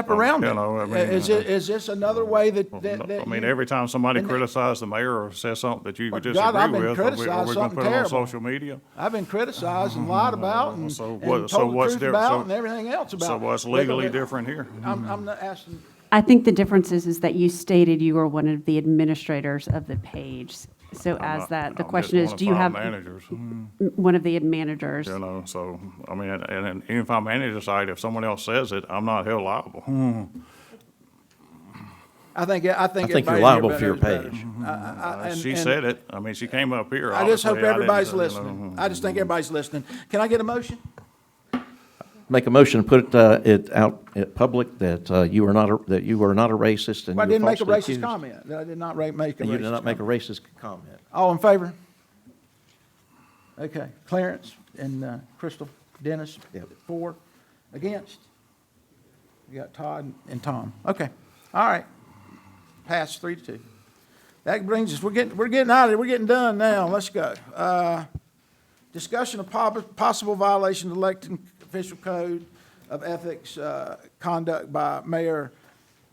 around you it? know, I mean, Is this another way that I mean, you- every time somebody and- criticizes the mayor or says something that you Well, disagree God, I've been with, are we criticized going to something put it on terrible. social media? I've been criticized and lied about and So and what- so told the what's truth different? about So- and everything else about. So what's But- legally but different here? I'm not asking, I think the difference is that you stated you were one of the administrators of the page. So as that, the question is, do you have Managers, one of the managers? you know, so, I mean, and even if I manage a site, if someone else says it, I'm not held liable. I think you're everybody here liable better for your knows better. page. She said it. I mean, she came up here. I just hope obviously, everybody's didn't, you listening. know. I just think everybody's listening. Can I get a motion? Make a motion to put it out at public that you are not a racist and Well, I you're didn't make a falsely racist accused. comment. I did not make a racist And you did not make a comment. racist comment. All in favor? Okay, Clarence and Crystal, Dennis, Yep. 4. Against? You got Todd and Tom. Okay, all right. Passed 3-2. That brings us, we're getting out of there, we're getting done now, let's go. Discussion of possible violation of elected official code of ethics, conduct by Mayor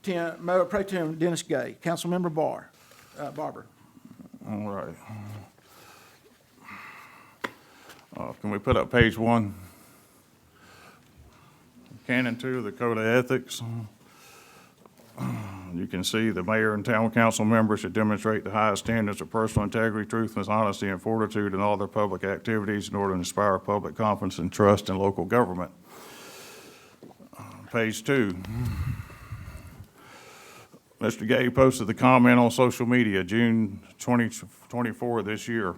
Pro Tem Dennis Gay. Councilmember Barber. All right. Can we put up page 1? Canon 2 of the Code of Ethics. You can see the mayor and town council members should demonstrate the highest standards of personal integrity, truthfulness, honesty, and fortitude in all their public activities in order to inspire public confidence and trust in local government. Page 2. Mr. Gay posted the comment on social media June 2024 this year.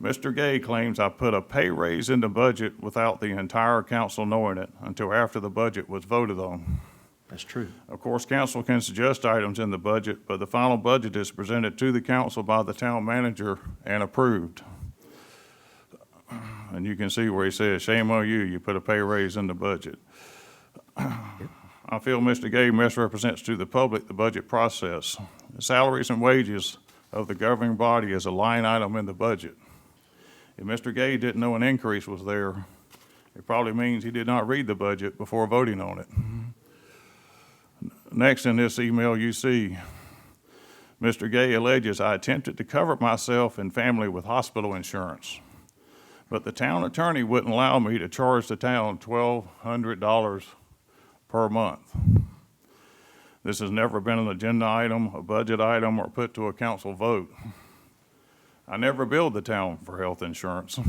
Mr. Gay claims I put a pay raise in the budget without the entire council knowing it until after the budget was voted on. That's true. Of course, council can suggest items in the budget, but the final budget is presented to the council by the town manager and approved. And you can see where he says, shame on you, you put a pay raise in the budget. I feel Mr. Gay misrepresents to the public the budget process. The salaries and wages of the governing body is a line item in the budget. If Mr. Gay didn't know an increase was there, it probably means he did not read the budget before voting on it. Next in this email you see, Mr. Gay alleges I attempted to cover myself and family with hospital insurance, but the town attorney wouldn't allow me to charge the town $1,200 per month. This has never been an agenda item, a budget item, or put to a council vote. I never billed the town for health insurance.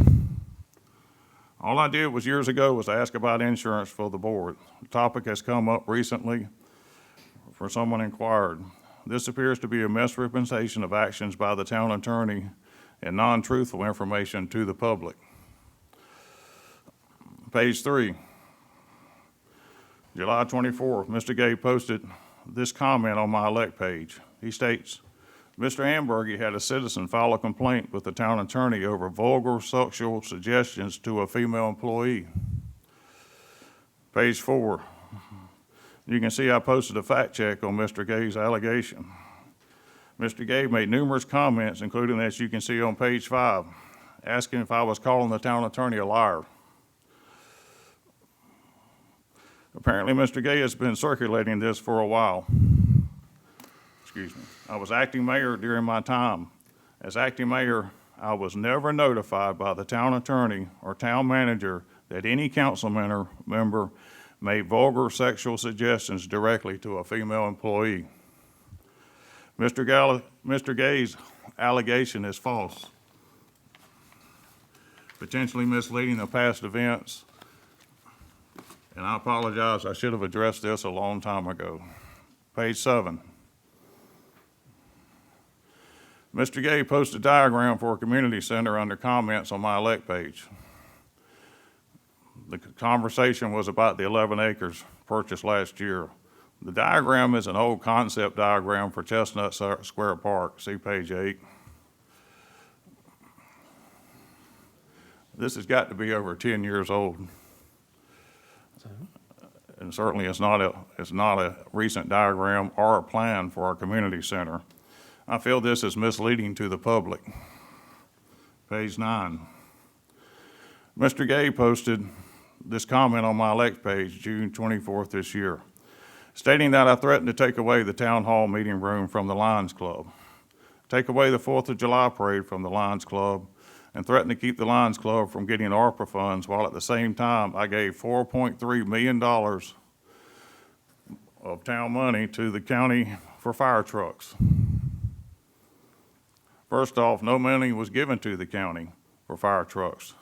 All I did years ago was ask about insurance for the board. The topic has come up recently for someone inquired. This appears to be a misrepresentation of actions by the town attorney and non-truthful information to the public. Page 3. July 24th, Mr. Gay posted this comment on my elect page. He states, Mr. Ambergy had a citizen file a complaint with the town attorney over vulgar sexual suggestions to a female employee. Page 4. You can see I posted a fact check on Mr. Gay's allegation. Mr. Gay made numerous comments, including as you can see on page 5, asking if I was calling the town attorney a liar. Apparently, Mr. Gay has been circulating this for a while. Excuse me. I was acting mayor during my time. As acting mayor, I was never notified by the town attorney or town manager that any council member made vulgar sexual suggestions directly to a female employee. Mr. Gay's allegation is false, potentially misleading the past events, and I apologize, I should have addressed this a long time ago. Page 7. Mr. Gay posted a diagram for a community center under comments on my elect page. The conversation was about the 11 acres purchased last year. The diagram is an old concept diagram for Chestnut Square Park. See page 8. This has got to be over 10 years old. And certainly it's not a recent diagram or a plan for our community center. I feel this is misleading to the public. Page 9. Mr. Gay posted this comment on my elect page June 24th this year, stating that I threatened to take away the town hall meeting room from the Lions Club, take away the 4th of July parade from the Lions Club, and threatened to keep the Lions Club from getting ARPA funds, while at the same time I gave $4.3 million of town money to the county for fire trucks. First off, no money was given to the county for fire trucks.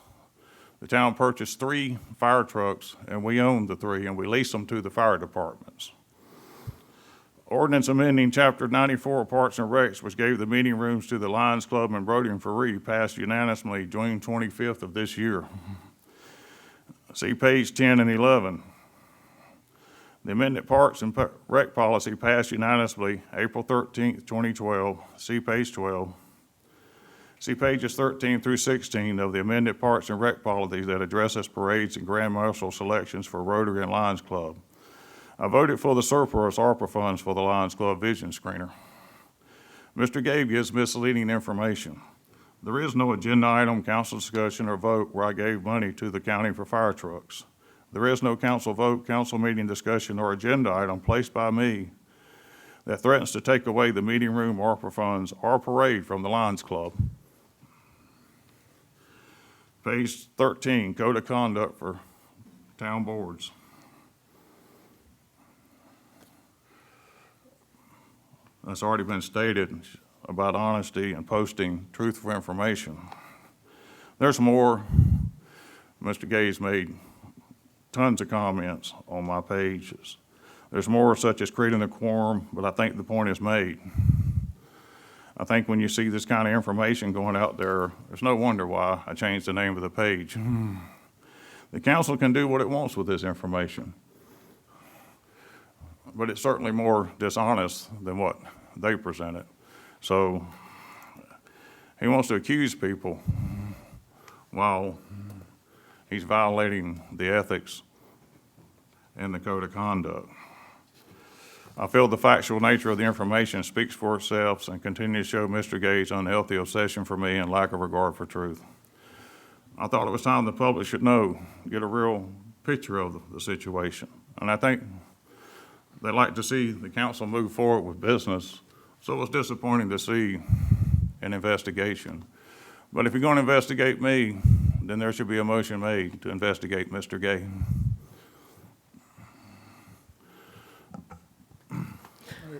The town purchased 3 fire trucks, and we owned the 3, and we leased them to the fire departments. Ordinance amending Chapter 94 Parks and Recs, which gave the meeting rooms to the Lions Club and Brody and Faree, passed unanimously June 25th of this year. See page 10 and 11. The amended Parks and Rec policy passed unanimously April 13th, 2012. See page 12. See pages 13 through 16 of the amended Parks and Rec policy that addresses parades and grand marshal selections for Rotary and Lions Club. I voted for the surplus ARPA funds for the Lions Club vision screener. Mr. Gay gives misleading information. There is no agenda item, council discussion, or vote where I gave money to the county for fire trucks. There is no council vote, council meeting discussion, or agenda item placed by me that threatens to take away the meeting room, ARPA funds, or parade from the Lions Club. Page 13, Code of Conduct for Town Boards. That's already been stated about honesty and posting truthful information. There's more. Mr. Gay's made tons of comments on my pages. There's more, such as creating a quorum, but I think the point is made. I think when you see this kind of information going out there, there's no wonder why I changed the name of the page. The council can do what it wants with this information, but it's certainly more dishonest than what they presented. So he wants to accuse people while he's violating the ethics and the code of conduct. I feel the factual nature of the information speaks for itself and continues to show Mr. Gay's unhealthy obsession for me and lack of regard for truth. I thought it was time the public should know, get a real picture of the situation. And I think they'd like to see the council move forward with business, so it's disappointing to see an investigation. But if you're going to investigate me, then there should be a motion made to investigate Mr. Gay.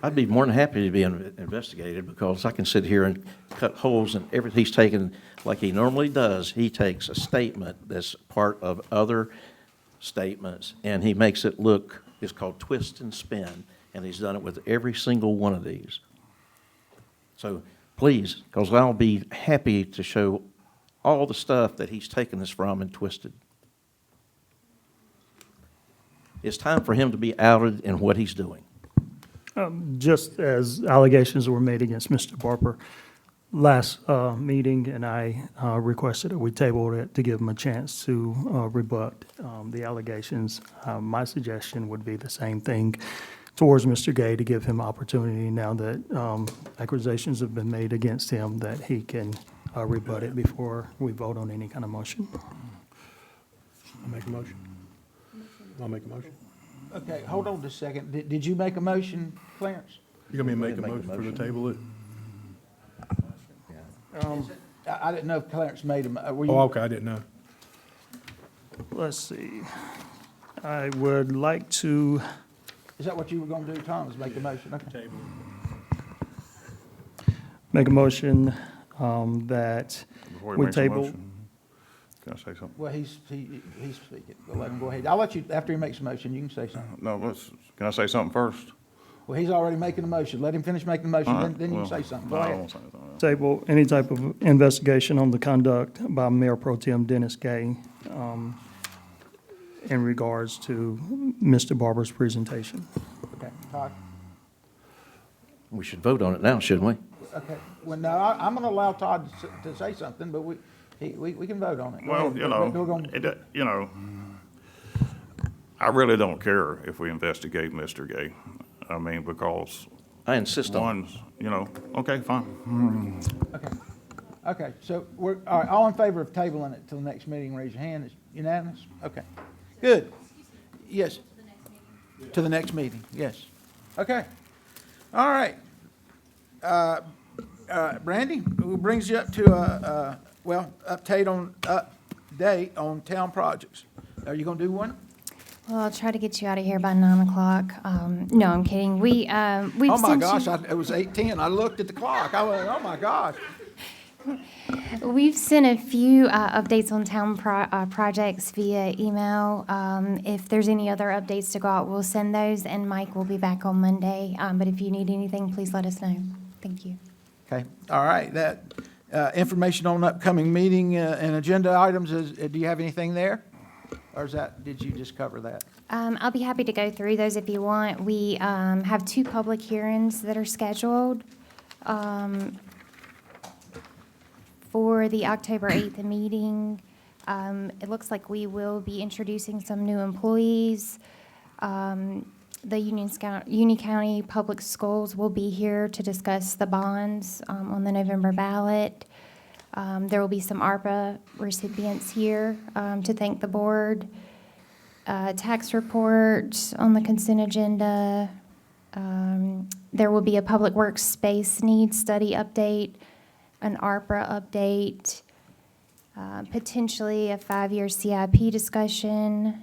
I'd be more than happy to be investigated, because I can sit here and cut holes in everything. He's taken, like he normally does, he takes a statement that's part of other statements, and he makes it look, it's called twist and spin, and he's done it with every single one of these. So please, because I'll be happy to show all the stuff that he's taken this from and twisted. It's time for him to be outed in what he's doing. Just as allegations were made against Mr. Barber last meeting, and I requested that we table it to give him a chance to rebut the allegations. My suggestion would be the same thing towards Mr. Gay, to give him opportunity now that accusations have been made against him, that he can rebut it before we vote on any kind of motion. I'll make a motion. I'll make a motion. Okay, hold on just a second. Did you make a motion, Clarence? You want me to make a motion for the table it? I didn't know if Clarence made a, were you? Oh, okay, I didn't know. Let's see. I would like to, Is that what you were gonna do, Tom, is make a motion? Okay. make a motion that Before he we makes a table. motion, can I say something? Well, he's speaking. We'll let him go ahead. I'll let you, after he makes a motion, you can say something. No, can I say something first? Well, he's already making a motion. Let him finish making the motion, All right, then you well, can say something. Go no, I ahead. won't say anything else. Table any type of investigation on the conduct by Mayor Pro Tem Dennis Gay in regards to Mr. Barber's presentation. Okay, Todd? We should vote on it now, shouldn't we? Okay, well, no, I'm gonna allow Todd to say something, but we can vote on it. Go Well, ahead. We're gonna- I really don't care if we investigate Mr. Gay. I mean, because I insist on ones, you know, okay, fine. Okay, so all right, all in favor of tabling it till the next meeting, raise your hand. It's unanimous? Okay, good. Yes. To the next meeting, yes. Okay. All right. Brandy, who brings you up to update on town projects. Are you gonna do one? Well, I'll try to get you out of here by 9 o'clock. No, I'm kidding. We've Oh my sent gosh, you- it was 8:10. I looked at the clock. I went, oh my gosh. We've sent a few updates on town projects via email. If there's any other updates to go out, we'll send those, and Mike will be back on Monday. But if you need anything, please let us know. Thank you. Okay, all right, that, information on upcoming meeting and agenda items, do you have anything there? Or did you just cover that? I'll be happy to go through those if you want. We have 2 public hearings that are scheduled for the October 8th meeting. It looks like we will be introducing some new employees. The Union County Public Schools will be here to discuss the bonds on the November ballot. There will be some ARPA recipients here to thank the board. Tax report on the consent agenda. There will be a public works space needs study update, an ARPA update, potentially a 5-year CIP discussion,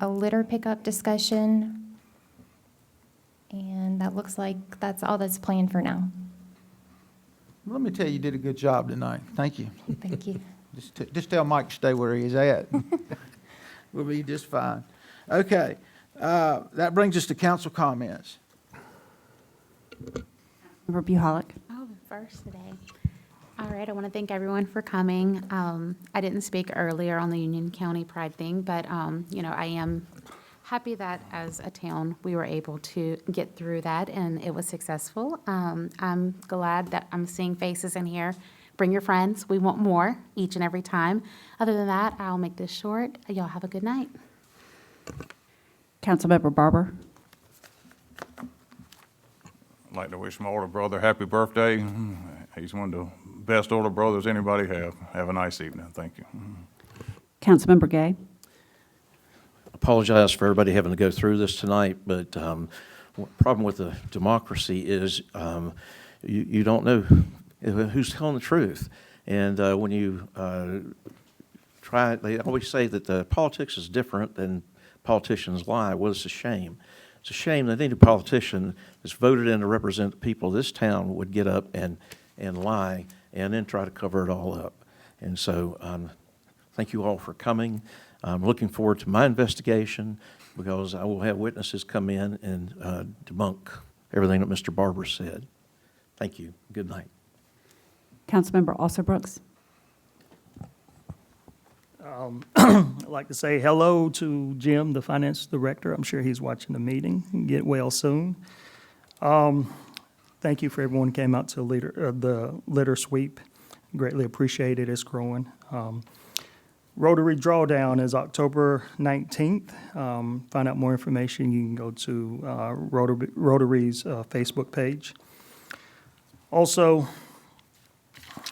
a litter pickup discussion, and that looks like that's all that's planned for now. Let me tell you, you did a good job tonight. Thank you. Thank you. Just tell Mike to stay where he's at. We'll be just fine. Okay, that brings us to council comments. Member Buholic. Oh, first today. All right, I want to thank everyone for coming. I didn't speak earlier on the Union County Pride thing, but, I am happy that as a town, we were able to get through that, and it was successful. I'm glad that I'm seeing faces in here. Bring your friends. We want more each and every time. Other than that, I'll make this short. Y'all have a good night. Councilmember Barber. I'd like to wish my older brother happy birthday. He's one of the best older brothers anybody have. Have a nice evening. Thank you. Councilmember Gay. Apologize for everybody having to go through this tonight, but problem with the democracy is you don't know who's telling the truth. And when you try, they always say that politics is different than politicians lie. Well, it's a shame. It's a shame that any politician that's voted in to represent the people of this town would get up and lie and then try to cover it all up. And so thank you all for coming. I'm looking forward to my investigation because I will have witnesses come in and debunk everything that Mr. Barber said. Thank you. Good night. Councilmember Alsobrooks. I'd like to say hello to Jim, the finance director. I'm sure he's watching the meeting. Get well soon. Thank you for everyone who came out to the litter sweep. Greatly appreciated. It's growing. Rotary Drawdown is October 19th. Find out more information, you can go to Rotary's Facebook page. Also,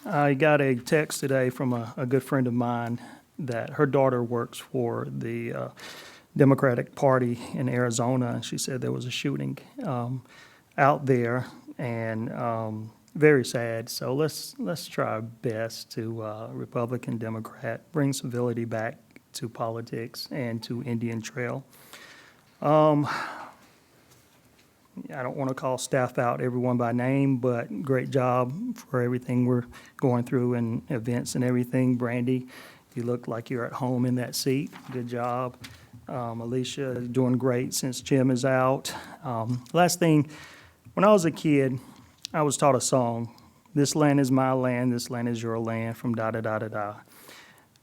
I got a text today from a good friend of mine that her daughter works for the Democratic Party in Arizona, and she said there was a shooting out there, and very sad. So let's try our best to Republican, Democrat, bring civility back to politics and to Indian Trail. I don't want to call staff out everyone by name, but great job for everything we're going through and events and everything. Brandy, you look like you're at home in that seat. Good job. Alicia is doing great since Jim is out. Last thing, when I was a kid, I was taught a song, "This land is my land, this land is your land," from da-da-da-da-da.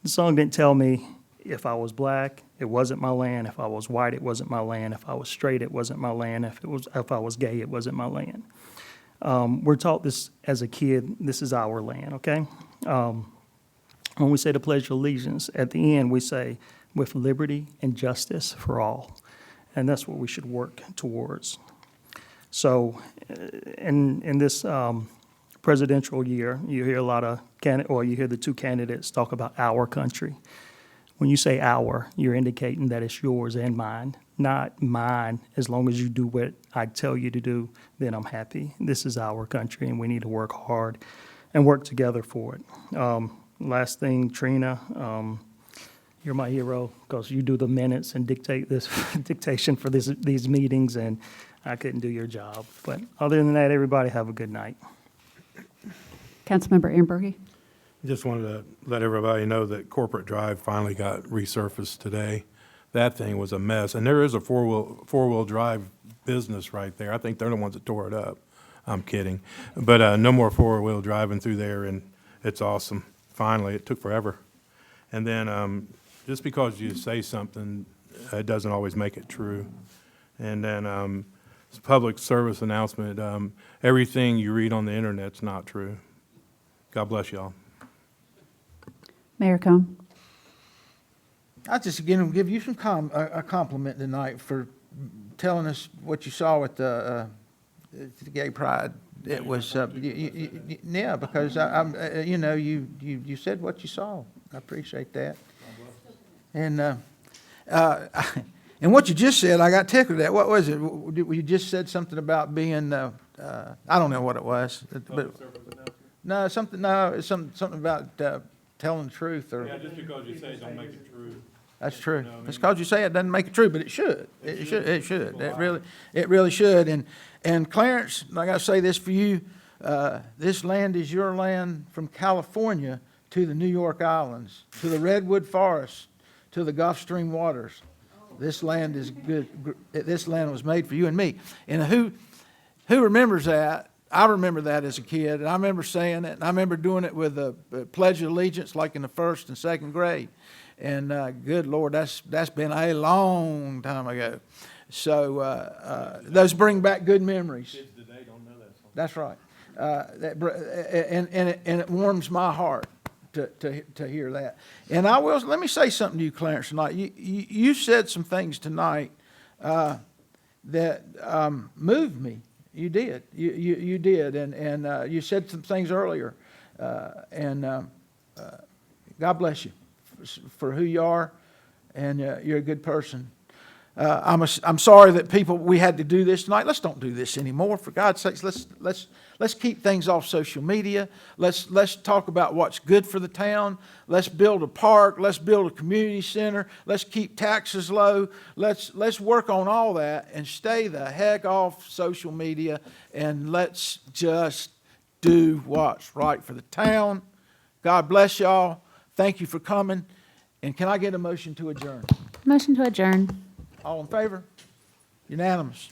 The song didn't tell me if I was black, it wasn't my land. If I was white, it wasn't my land. If I was straight, it wasn't my land. If I was gay, it wasn't my land. We're taught this as a kid, this is our land, okay? When we say the Pledge of Allegiance, at the end we say, "with liberty and justice for all." And that's what we should work towards. So in this presidential year, you hear a lot of you hear the two candidates talk about our country. When you say our, you're indicating that it's yours and mine, not mine. As long as you do what I tell you to do, then I'm happy. This is our country, and we need to work hard and work together for it. Last thing, Trina, you're my hero because you do the minutes and dictate this dictation for these meetings, and I couldn't do your job. But other than that, everybody have a good night. Councilmember Ambergy. Just wanted to let everybody know that Corporate Drive finally got resurfaced today. That thing was a mess, and there is a four-wheel drive business right there. I think they're the ones that tore it up. I'm kidding. But no more four-wheel driving through there, and it's awesome. Finally, it took forever. And then just because you say something, it doesn't always make it true. And then public service announcement, everything you read on the internet's not true. God bless y'all. Mayor Cone. I just again give you some a compliment tonight for telling us what you saw at the Gay Pride. It was yeah, because you know you said what you saw. I appreciate that. And and what you just said, I got tickled at. What was it? You just said something about being I don't know what it was, but no, something about telling the truth or. Yeah, just because you say it don't make it true. That's true. Just because you say it doesn't make it true, but it should. It should. It should. It really should. And Clarence, I got to say this for you. This land is your land from California to the New York Islands, to the Redwood Forest, to the Gulf Stream waters. This land is good. This land was made for you and me. And who remembers that? I remember that as a kid, and I remember saying it, and I remember doing it with the Pledge of Allegiance like in the first and second grade. And good Lord, that's been a long time ago. So those bring back good memories. Kids today don't know that song. That's right. And it warms my heart to hear that. And let me say something to you, Clarence, tonight. You said some things tonight that moved me. You did. You did. And you said some things earlier. God bless you for who you are. And you're a good person. I'm sorry that we had to do this tonight. Let's don't do this anymore. For God's sakes, let's keep things off social media. Let's talk about what's good for the town. Let's build a park. Let's build a community center. Let's keep taxes low. Let's work on all that and stay the heck off social media, and let's just do what's right for the town. God bless y'all. Thank you for coming. And can I get a motion to adjourn? Motion to adjourn. All in favor? Unanimous.